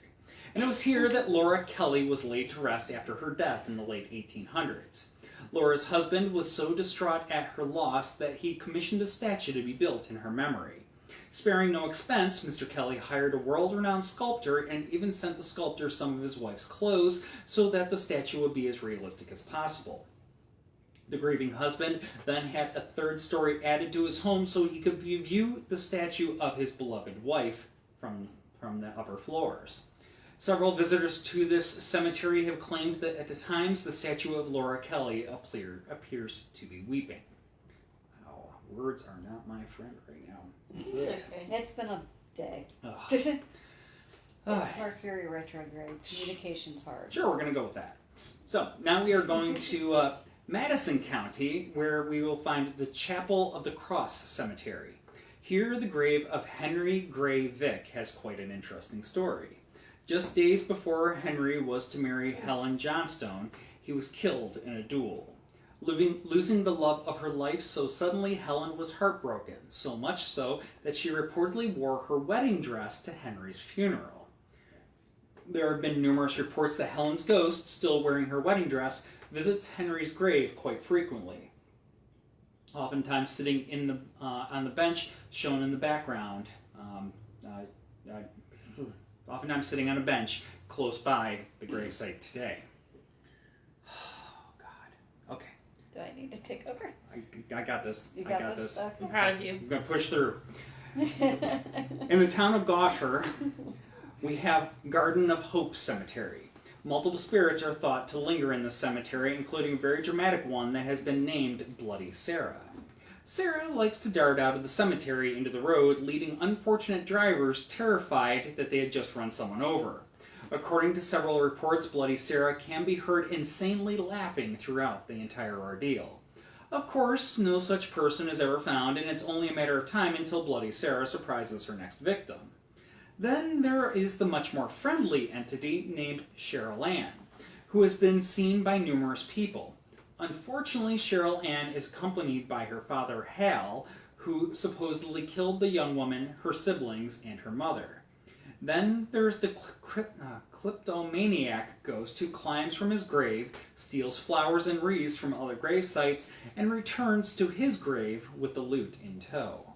S1: And it was here that Laura Kelly was laid to rest after her death in the late 1800s. Laura's husband was so distraught at her loss that he commissioned a statue to be built in her memory. Sparing no expense, Mr. Kelly hired a world-renowned sculptor and even sent the sculptor some of his wife's clothes so that the statue would be as realistic as possible. The grieving husband then had a third story added to his home so he could view the statue of his beloved wife from the upper floors. Several visitors to this cemetery have claimed that at the times the statue of Laura Kelly appears to be weeping. Wow, words are not my friend right now.
S3: It's okay.
S2: It's been a day. It's Mercury retrograde. Communication's hard.
S1: Sure, we're going to go with that. So, now we are going to Madison County, where we will find the Chapel of the Cross Cemetery. Here, the grave of Henry Gray Vick has quite an interesting story. Just days before Henry was to marry Helen Johnstone, he was killed in a duel. Losing the love of her life so suddenly, Helen was heartbroken, so much so that she reportedly wore her wedding dress to Henry's funeral. There have been numerous reports that Helen's ghost, still wearing her wedding dress, visits Henry's grave quite frequently, oftentimes sitting on the bench shown in the background, oftentimes sitting on a bench close by the gravesite today. Oh, God. Okay.
S2: Do I need to take over?
S1: I got this.
S2: You got this? Okay.
S3: I'm proud of you.
S1: I'm going to push through. In the town of Gother, we have Garden of Hope Cemetery. Multiple spirits are thought to linger in the cemetery, including a very dramatic one that has been named Bloody Sarah. Sarah likes to dart out of the cemetery into the road, leading unfortunate drivers terrified that they had just run someone over. According to several reports, Bloody Sarah can be heard insanely laughing throughout the entire ordeal. Of course, no such person is ever found, and it's only a matter of time until Bloody Sarah surprises her next victim. Then there is the much more friendly entity named Cheryl Ann, who has been seen by numerous people. Unfortunately, Cheryl Ann is accompanied by her father, Hal, who supposedly killed the young woman, her siblings, and her mother. Then there's the kleptomaniac ghost who climbs from his grave, steals flowers and wreaths from other grave sites, and returns to his grave with the loot in tow.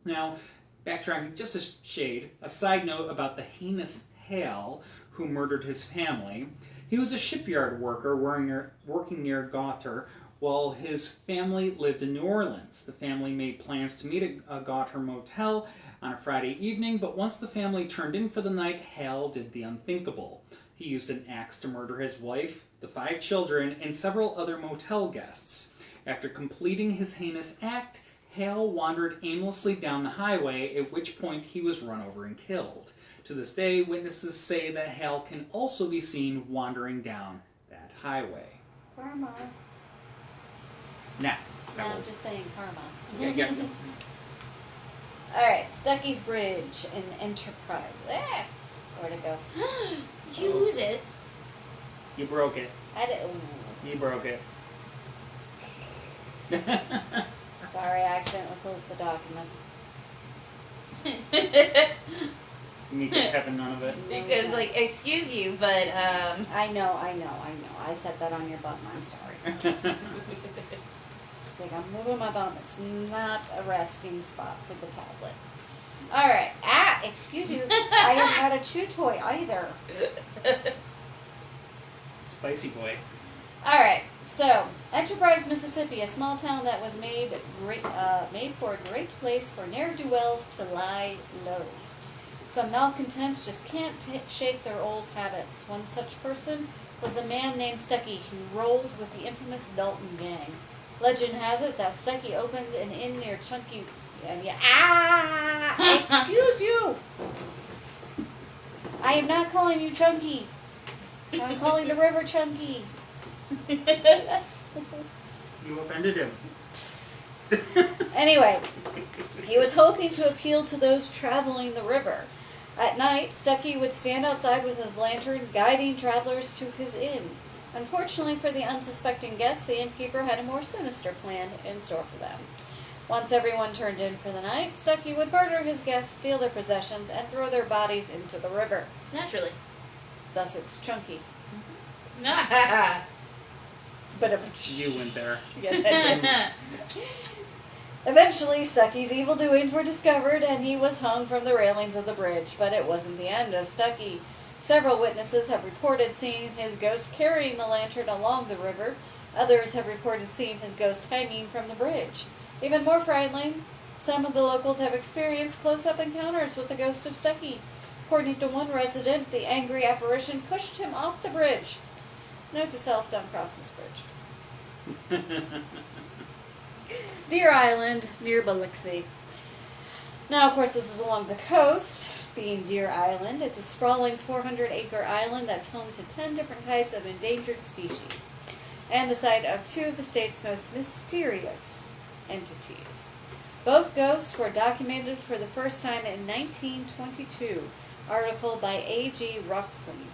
S1: Now, backtracking just a shade, a side note about the heinous Hal who murdered his family. He was a shipyard worker working near Gother while his family lived in New Orleans. The family made plans to meet at a Gother motel on a Friday evening, but once the family turned in for the night, Hal did the unthinkable. He used an axe to murder his wife, the 5 children, and several other motel guests. After completing his heinous act, Hal wandered aimlessly down the highway, at which point he was run over and killed. To this day, witnesses say that Hal can also be seen wandering down that highway.
S2: Karma.
S1: Now,
S2: No, I'm just saying karma.
S1: yeah.
S2: Alright, Stuckey's Bridge in Enterprise. Ah! Where'd it go?
S3: You lose it.
S1: You broke it.
S2: I did.
S1: You broke it.
S2: Sorry, I accidentally closed the document.
S1: Mika's having none of it.
S3: Because, like, excuse you, but,
S2: I know. I set that on your button. I'm sorry. It's like I'm moving my bum. It's not a resting spot for the tablet. Alright. Excuse you. I am not a chew toy either.
S1: Spicy boy.
S2: Alright. So, Enterprise, Mississippi, a small town that was made for a great place for ne'er-do-wells to lie low. Some malcontents just can't shake their old habits. One such person was a man named Stuckey who rolled with the infamous Dalton gang. Legend has it that Stuckey opened an inn near Chunky... Excuse you! I am not calling you Chunky. I'm calling the river Chunky.
S1: You offended him.
S2: Anyway, he was hoping to appeal to those traveling the river. At night, Stuckey would stand outside with his lantern, guiding travelers to his inn. Unfortunately for the unsuspecting guests, the innkeeper had a more sinister plan in store for them. Once everyone turned in for the night, Stuckey would murder his guests, steal their possessions, and throw their bodies into the river.
S3: Naturally.
S2: Thus, it's chunky.
S3: But
S1: You went there.
S2: Yes, I did. Eventually, Stuckey's evil doings were discovered, and he was hung from the railings of the bridge. But it wasn't the end of Stuckey. Several witnesses have reported seeing his ghost carrying the lantern along the river. Others have reported seeing his ghost hanging from the bridge. Even more frightening, some of the locals have experienced close-up encounters with the ghost of Stuckey. According to one resident, the angry apparition pushed him off the bridge. Note to self, don't cross this bridge. Deer Island, near Biloxi. Now, of course, this is along the coast, being Deer Island. It's a sprawling 400-acre island that's home to 10 different types of endangered species, and the site of two of the state's most mysterious entities. Both ghosts were documented for the first time in 1922, article by A.G. Roxon.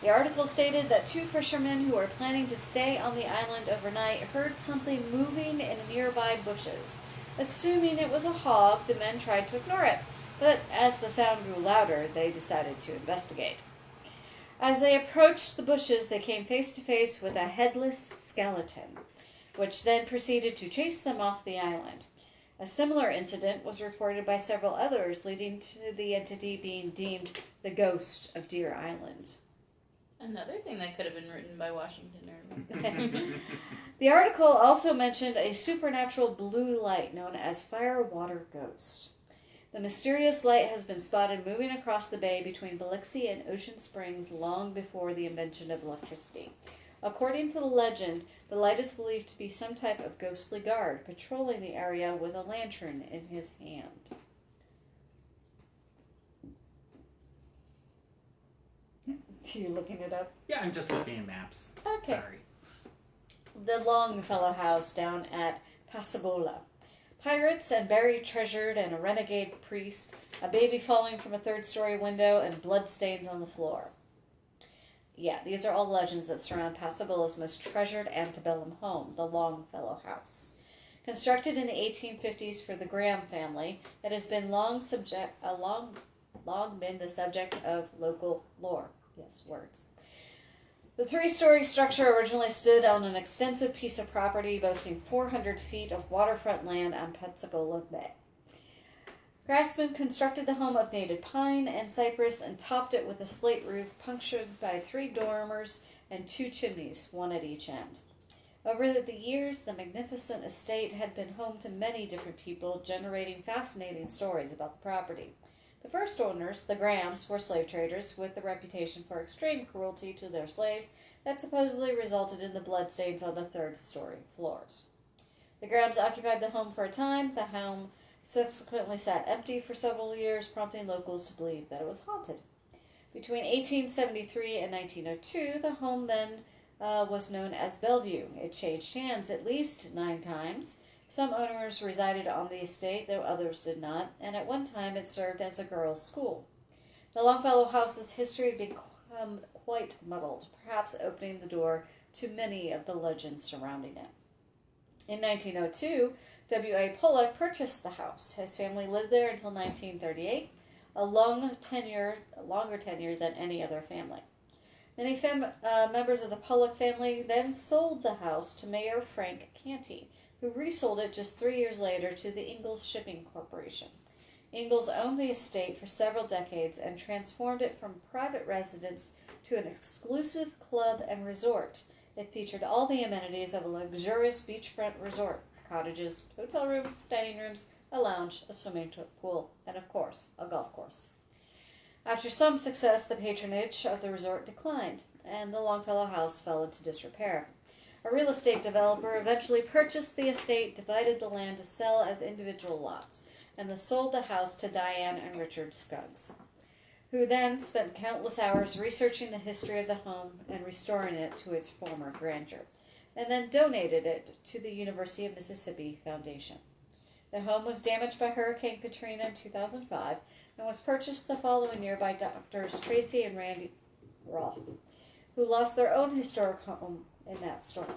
S2: The article stated that two fishermen who were planning to stay on the island overnight heard something moving in nearby bushes. Assuming it was a hog, the men tried to ignore it, but as the sound grew louder, they decided to investigate. As they approached the bushes, they came face to face with a headless skeleton, which then proceeded to chase them off the island. A similar incident was reported by several others, leading to the entity being deemed the ghost of Deer Island.
S3: another thing that could have been written by Washington Irving.
S2: The article also mentioned a supernatural blue light known as firewater ghost. The mysterious light has been spotted moving across the bay between Biloxi and Ocean Springs long before the invention of electricity. According to the legend, the light is believed to be some type of ghostly guard patrolling the area with a lantern in his hand. You looking it up?
S1: Yeah, I'm just looking at maps.
S2: Okay.
S1: Sorry.
S2: The Longfellow house down at Pascagoula. Pirates and buried treasure and a renegade priest, a baby falling from a third-story window, and bloodstains on the floor. Yeah, these are all legends that surround Pascagoula's most treasured antebellum home, the Longfellow house. Constructed in the 1850s for the Graham family, it has been long been the subject of local lore. Yes, words. The three-story structure originally stood on an extensive piece of property boasting 400 feet of waterfront land on Pascagoula Bay. Craftsmen constructed the home of native pine and cypress and topped it with a slate roof punctured by 3 dormers and 2 chimneys, one at each end. Over the years, the magnificent estate had been home to many different people, generating fascinating stories about the property. The first owners, the Grahams, were slave traders with the reputation for extreme cruelty to their slaves that supposedly resulted in the bloodstains on the third-story floors. The Grahams occupied the home for a time. The home subsequently sat empty for several years, prompting locals to believe that it was haunted. Between 1873 and 1902, the home then was known as Bellevue. It changed hands at least 9 times. Some owners resided on the estate, though others did not, and at one time it served as a girls' school. The Longfellow house's history had become quite muddled, perhaps opening the door to many of the legends surrounding it. In 1902, W.A. Pollock purchased the house. His family lived there until 1938, a longer tenure than any other family. Many members of the Pollock family then sold the house to Mayor Frank Canty, who resold it just 3 years later to the Ingalls Shipping Corporation. Ingalls owned the estate for several decades and transformed it from private residence to an exclusive club and resort. It featured all the amenities of a luxurious beachfront resort: cottages, hotel rooms, dining rooms, a lounge, a swimming pool, and of course, a golf course. After some success, the patronage of the resort declined, and the Longfellow house fell into disrepair. A real estate developer eventually purchased the estate, divided the land to sell as individual lots, and then sold the house to Diane and Richard Scuggs, who then spent countless hours researching the history of the home and restoring it to its former grandeur. and then donated it to the University of Mississippi Foundation. The home was damaged by Hurricane Katrina in 2005 and was purchased the following year by Doctors Tracy and Randy Roth, who lost their own historic home in that storm.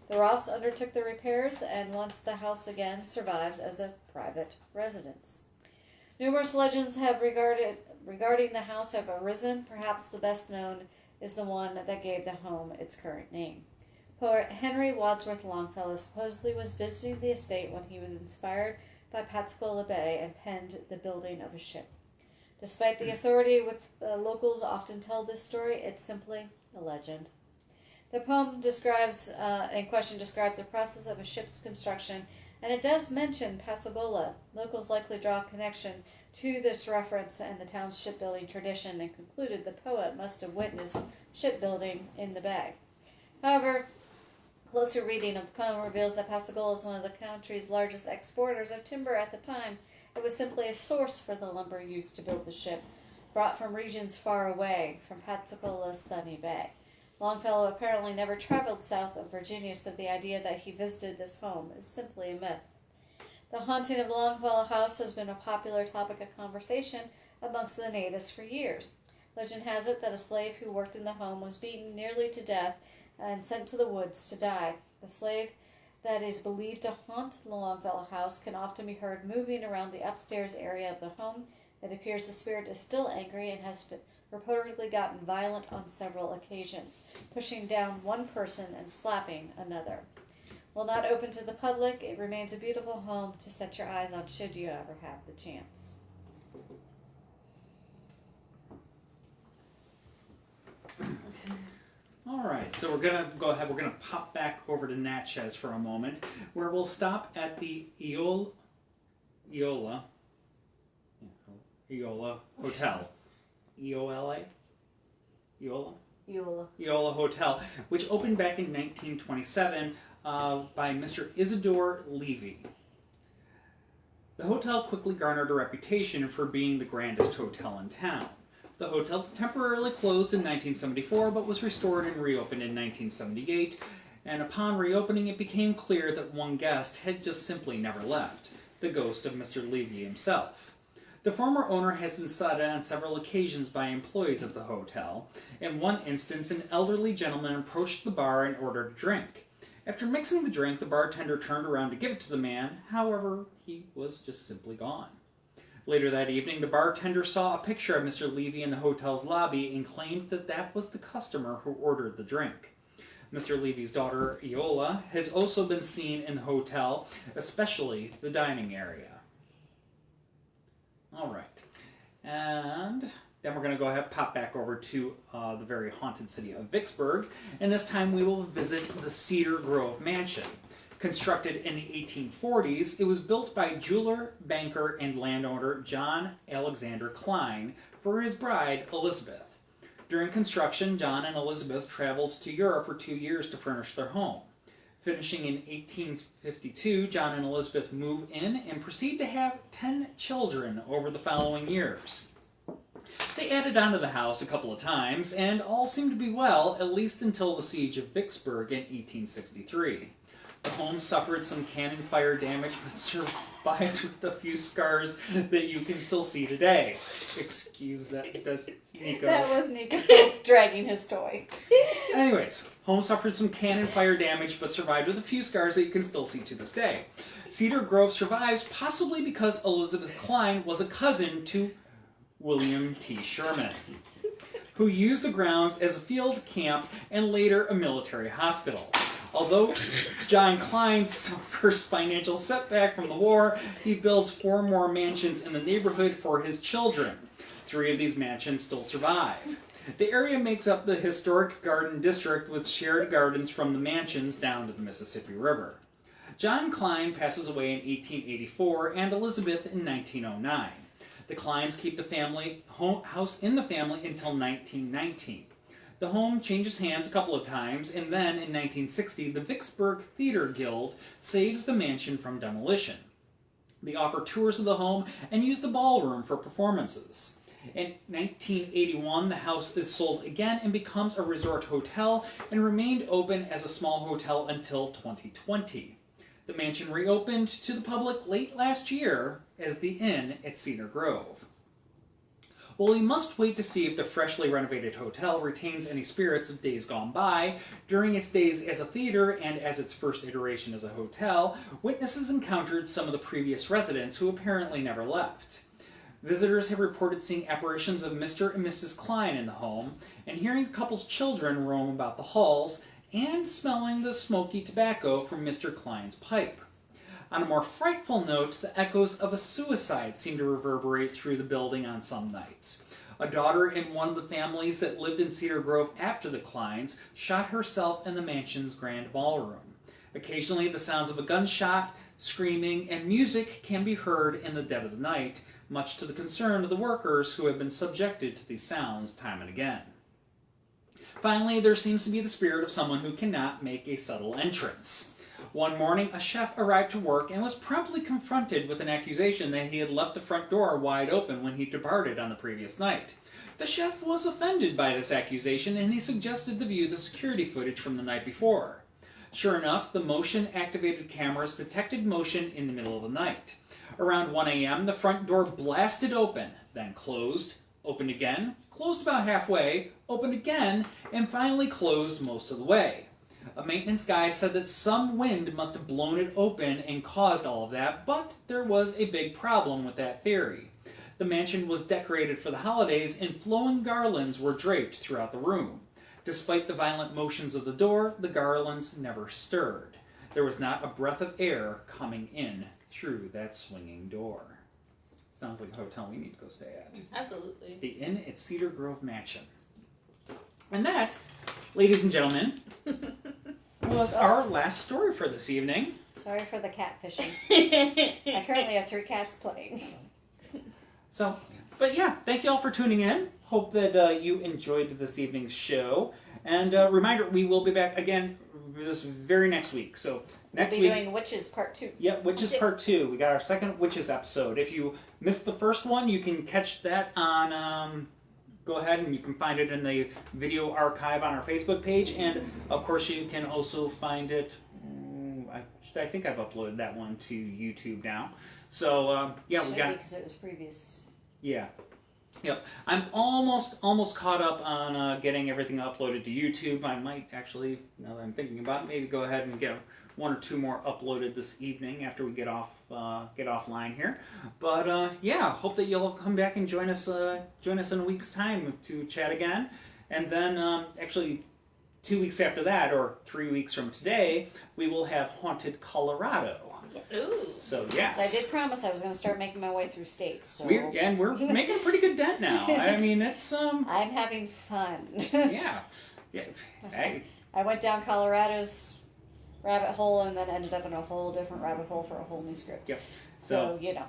S2: The Roths undertook the repairs, and once the house again survives as a private residence. Numerous legends have regarding the house have arisen. Perhaps the best known is the one that gave the home its current name. Poet Henry Wadsworth Longfellow supposedly was visiting the estate when he was inspired by Pascagoula Bay and penned The Building of a Ship. Despite the authority with locals often tell this story, it's simply a legend. The poem in question describes the process of a ship's construction, and it does mention Pascagoula. Locals likely draw a connection to this reference and the town's shipbuilding tradition and concluded the poet must have witnessed shipbuilding in the bay. However, closer reading of the poem reveals that Pascagoula is one of the country's largest exporters of timber at the time. It was simply a source for the lumber used to build the ship, brought from regions far away from Pascagoula's sunny bay. Longfellow apparently never traveled south of Virginia, so the idea that he visited this home is simply a myth. The haunting of Longfellow House has been a popular topic of conversation amongst the natives for years. Legend has it that a slave who worked in the home was beaten nearly to death and sent to the woods to die. The slave that is believed to haunt the Longfellow House can often be heard moving around the upstairs area of the home. It appears the spirit is still angry and has reportedly gotten violent on several occasions, pushing down one person and slapping another. While not open to the public, it remains a beautiful home to set your eyes on should you ever have the chance.
S1: All right, so we're gonna go ahead. We're gonna pop back over to Natchez for a moment, where we'll stop at the Eola Hotel. Eola? Eola Hotel, which opened back in 1927 by Mr. Isidore Levy. The hotel quickly garnered a reputation for being the grandest hotel in town. The hotel temporarily closed in 1974, but was restored and reopened in 1978, and upon reopening it became clear that one guest had just simply never left, the ghost of Mr. Levy himself. The former owner has been cited on several occasions by employees of the hotel. In one instance, an elderly gentleman approached the bar and ordered a drink. After mixing the drink, the bartender turned around to give it to the man. However, he was just simply gone. Later that evening, the bartender saw a picture of Mr. Levy in the hotel's lobby and claimed that that was the customer who ordered the drink. Mr. Levy's daughter, Eola, has also been seen in the hotel, especially the dining area. All right, and then we're going to go ahead and pop back over to the very haunted city of Vicksburg, and this time we will visit the Cedar Grove Mansion. Constructed in the 1840s, it was built by jeweler, banker, and landowner John Alexander Klein for his bride, Elizabeth. During construction, John and Elizabeth traveled to Europe for 2 years to furnish their home. Finishing in 1852, John and Elizabeth move in and proceed to have 10 children over the following years. They added onto the house a couple of times, and all seemed to be well, at least until the siege of Vicksburg in 1863. The home suffered some cannon fire damage, but survived with a few scars that you can still see today. Excuse that, Nico.
S2: That was Nico dragging his toy.
S1: Anyways, home suffered some cannon fire damage, but survived with a few scars that you can still see to this day. Cedar Grove survives possibly because Elizabeth Klein was a cousin to William T. Sherman, who used the grounds as a field camp and later a military hospital. Although John Klein suffers financial setback from the war, he builds 4 more mansions in the neighborhood for his children. 3 of these mansions still survive. The area makes up the historic garden district with shared gardens from the mansions down to the Mississippi River. John Klein passes away in 1884 and Elizabeth in 1909. The Kleins keep the family house in the family until 1919. The home changes hands a couple of times, and then in 1960, the Vicksburg Theater Guild saves the mansion from demolition. They offer tours of the home and use the ballroom for performances. In 1981, the house is sold again and becomes a resort hotel and remained open as a small hotel until 2020. The mansion reopened to the public late last year as the Inn at Cedar Grove. While we must wait to see if the freshly renovated hotel retains any spirits of days gone by, during its days as a theater and as its first iteration as a hotel, witnesses encountered some of the previous residents who apparently never left. Visitors have reported seeing apparitions of Mr. and Mrs. Klein in the home, and hearing the couple's children roam about the halls, and smelling the smoky tobacco from Mr. Klein's pipe. On a more frightful note, the echoes of a suicide seem to reverberate through the building on some nights. A daughter in one of the families that lived in Cedar Grove after the Kleins shot herself in the mansion's grand ballroom. Occasionally, the sounds of a gunshot, screaming, and music can be heard in the dead of the night, much to the concern of the workers who have been subjected to these sounds time and again. Finally, there seems to be the spirit of someone who cannot make a subtle entrance. One morning, a chef arrived to work and was promptly confronted with an accusation that he had left the front door wide open when he departed on the previous night. The chef was offended by this accusation and he suggested to view the security footage from the night before. Sure enough, the motion-activated cameras detected motion in the middle of the night. Around 1 a.m., the front door blasted open, then closed, opened again, closed about halfway, opened again, and finally closed most of the way. A maintenance guy said that some wind must have blown it open and caused all of that, but there was a big problem with that theory. The mansion was decorated for the holidays and flowing garlands were draped throughout the room. Despite the violent motions of the door, the garlands never stirred. There was not a breath of air coming in through that swinging door. Sounds like a hotel we need to go stay at.
S3: Absolutely.
S1: The Inn at Cedar Grove Mansion. And that, ladies and gentlemen, was our last story for this evening.
S2: Sorry for the cat fishing. I currently have 3 cats playing.
S1: So, but yeah, thank you all for tuning in. Hope that you enjoyed this evening's show. And reminder, we will be back again this very next week. So next
S2: We'll be
S1: week,
S2: doing Witches Part 2.
S1: Yep, Witches Part 2. We got our second Witches episode. If you missed the first one, you can catch that on... go ahead and you can find it in the video archive on our Facebook page. And, of course, you can also find it... I think I've uploaded that one to YouTube now. So, yeah, we got...
S2: because it was previous.
S1: Yeah. Yep. I'm almost caught up on getting everything uploaded to YouTube. I might actually, now that I'm thinking about it, maybe go ahead and get 1 or 2 more uploaded this evening after we get offline here. But yeah, hope that you'll come back and join us in a week's time to chat again. And then actually 2 weeks after that, or 3 weeks from today, we will have Haunted Colorado.
S2: Yes.
S3: Ooh.
S1: So yes.
S2: I did promise I was going to start making my way through states. So.
S1: We're making a pretty good dent now. I mean, it's
S2: I'm having fun.
S1: yeah.
S2: I went down Colorado's rabbit hole and then ended up in a whole different rabbit hole for a whole new script.
S1: Yep.
S2: So you know.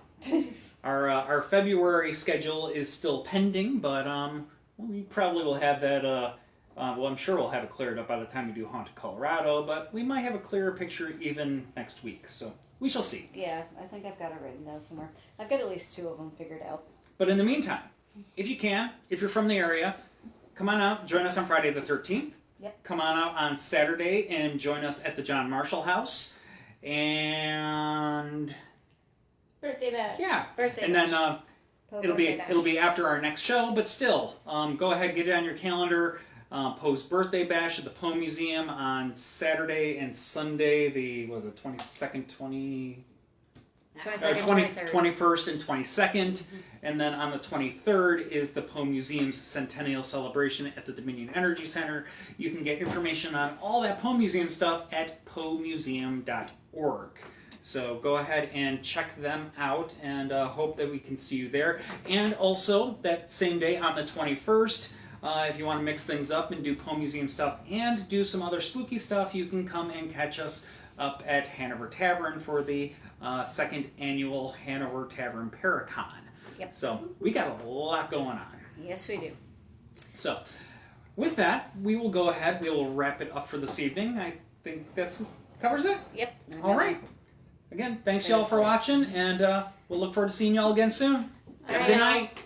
S1: Our February schedule is still pending, but we probably will have that. Well, I'm sure we'll have it cleared up by the time we do Haunted Colorado, but we might have a clearer picture even next week. So we shall see.
S2: Yeah, I think I've got it written down somewhere. I've got at least 2 of them figured out.
S1: But in the meantime, if you can, if you're from the area, come on out, join us on Friday the 13th.
S2: Yep.
S1: Come on out on Saturday and join us at the John Marshall House. And
S3: Birthday bash.
S1: yeah.
S2: Birthday
S1: and
S2: bash.
S1: then it'll be after our next show, but still, go ahead, get it on your calendar. Post birthday bash at the Poe Museum on Saturday and Sunday, the 22nd, 21st and 22nd. And then on the 23rd is the Poe Museum's Centennial Celebration at the Dominion Energy Center. You can get information on all that Poe Museum stuff at poemuseum.org. So go ahead and check them out and hope that we can see you there. And also, that same day on the 21st, if you want to mix things up and do Poe Museum stuff and do some other spooky stuff, you can come and catch us up at Hanover Tavern for the 2nd annual Hanover Tavern Paracon.
S2: Yep.
S1: So we got a lot going on.
S2: Yes, we do.
S1: So with that, we will go ahead. We will wrap it up for this evening. I think that covers it.
S2: Yep.
S1: All right. Again, thanks y'all for watching, and we'll look forward to seeing y'all again soon. Have a good night.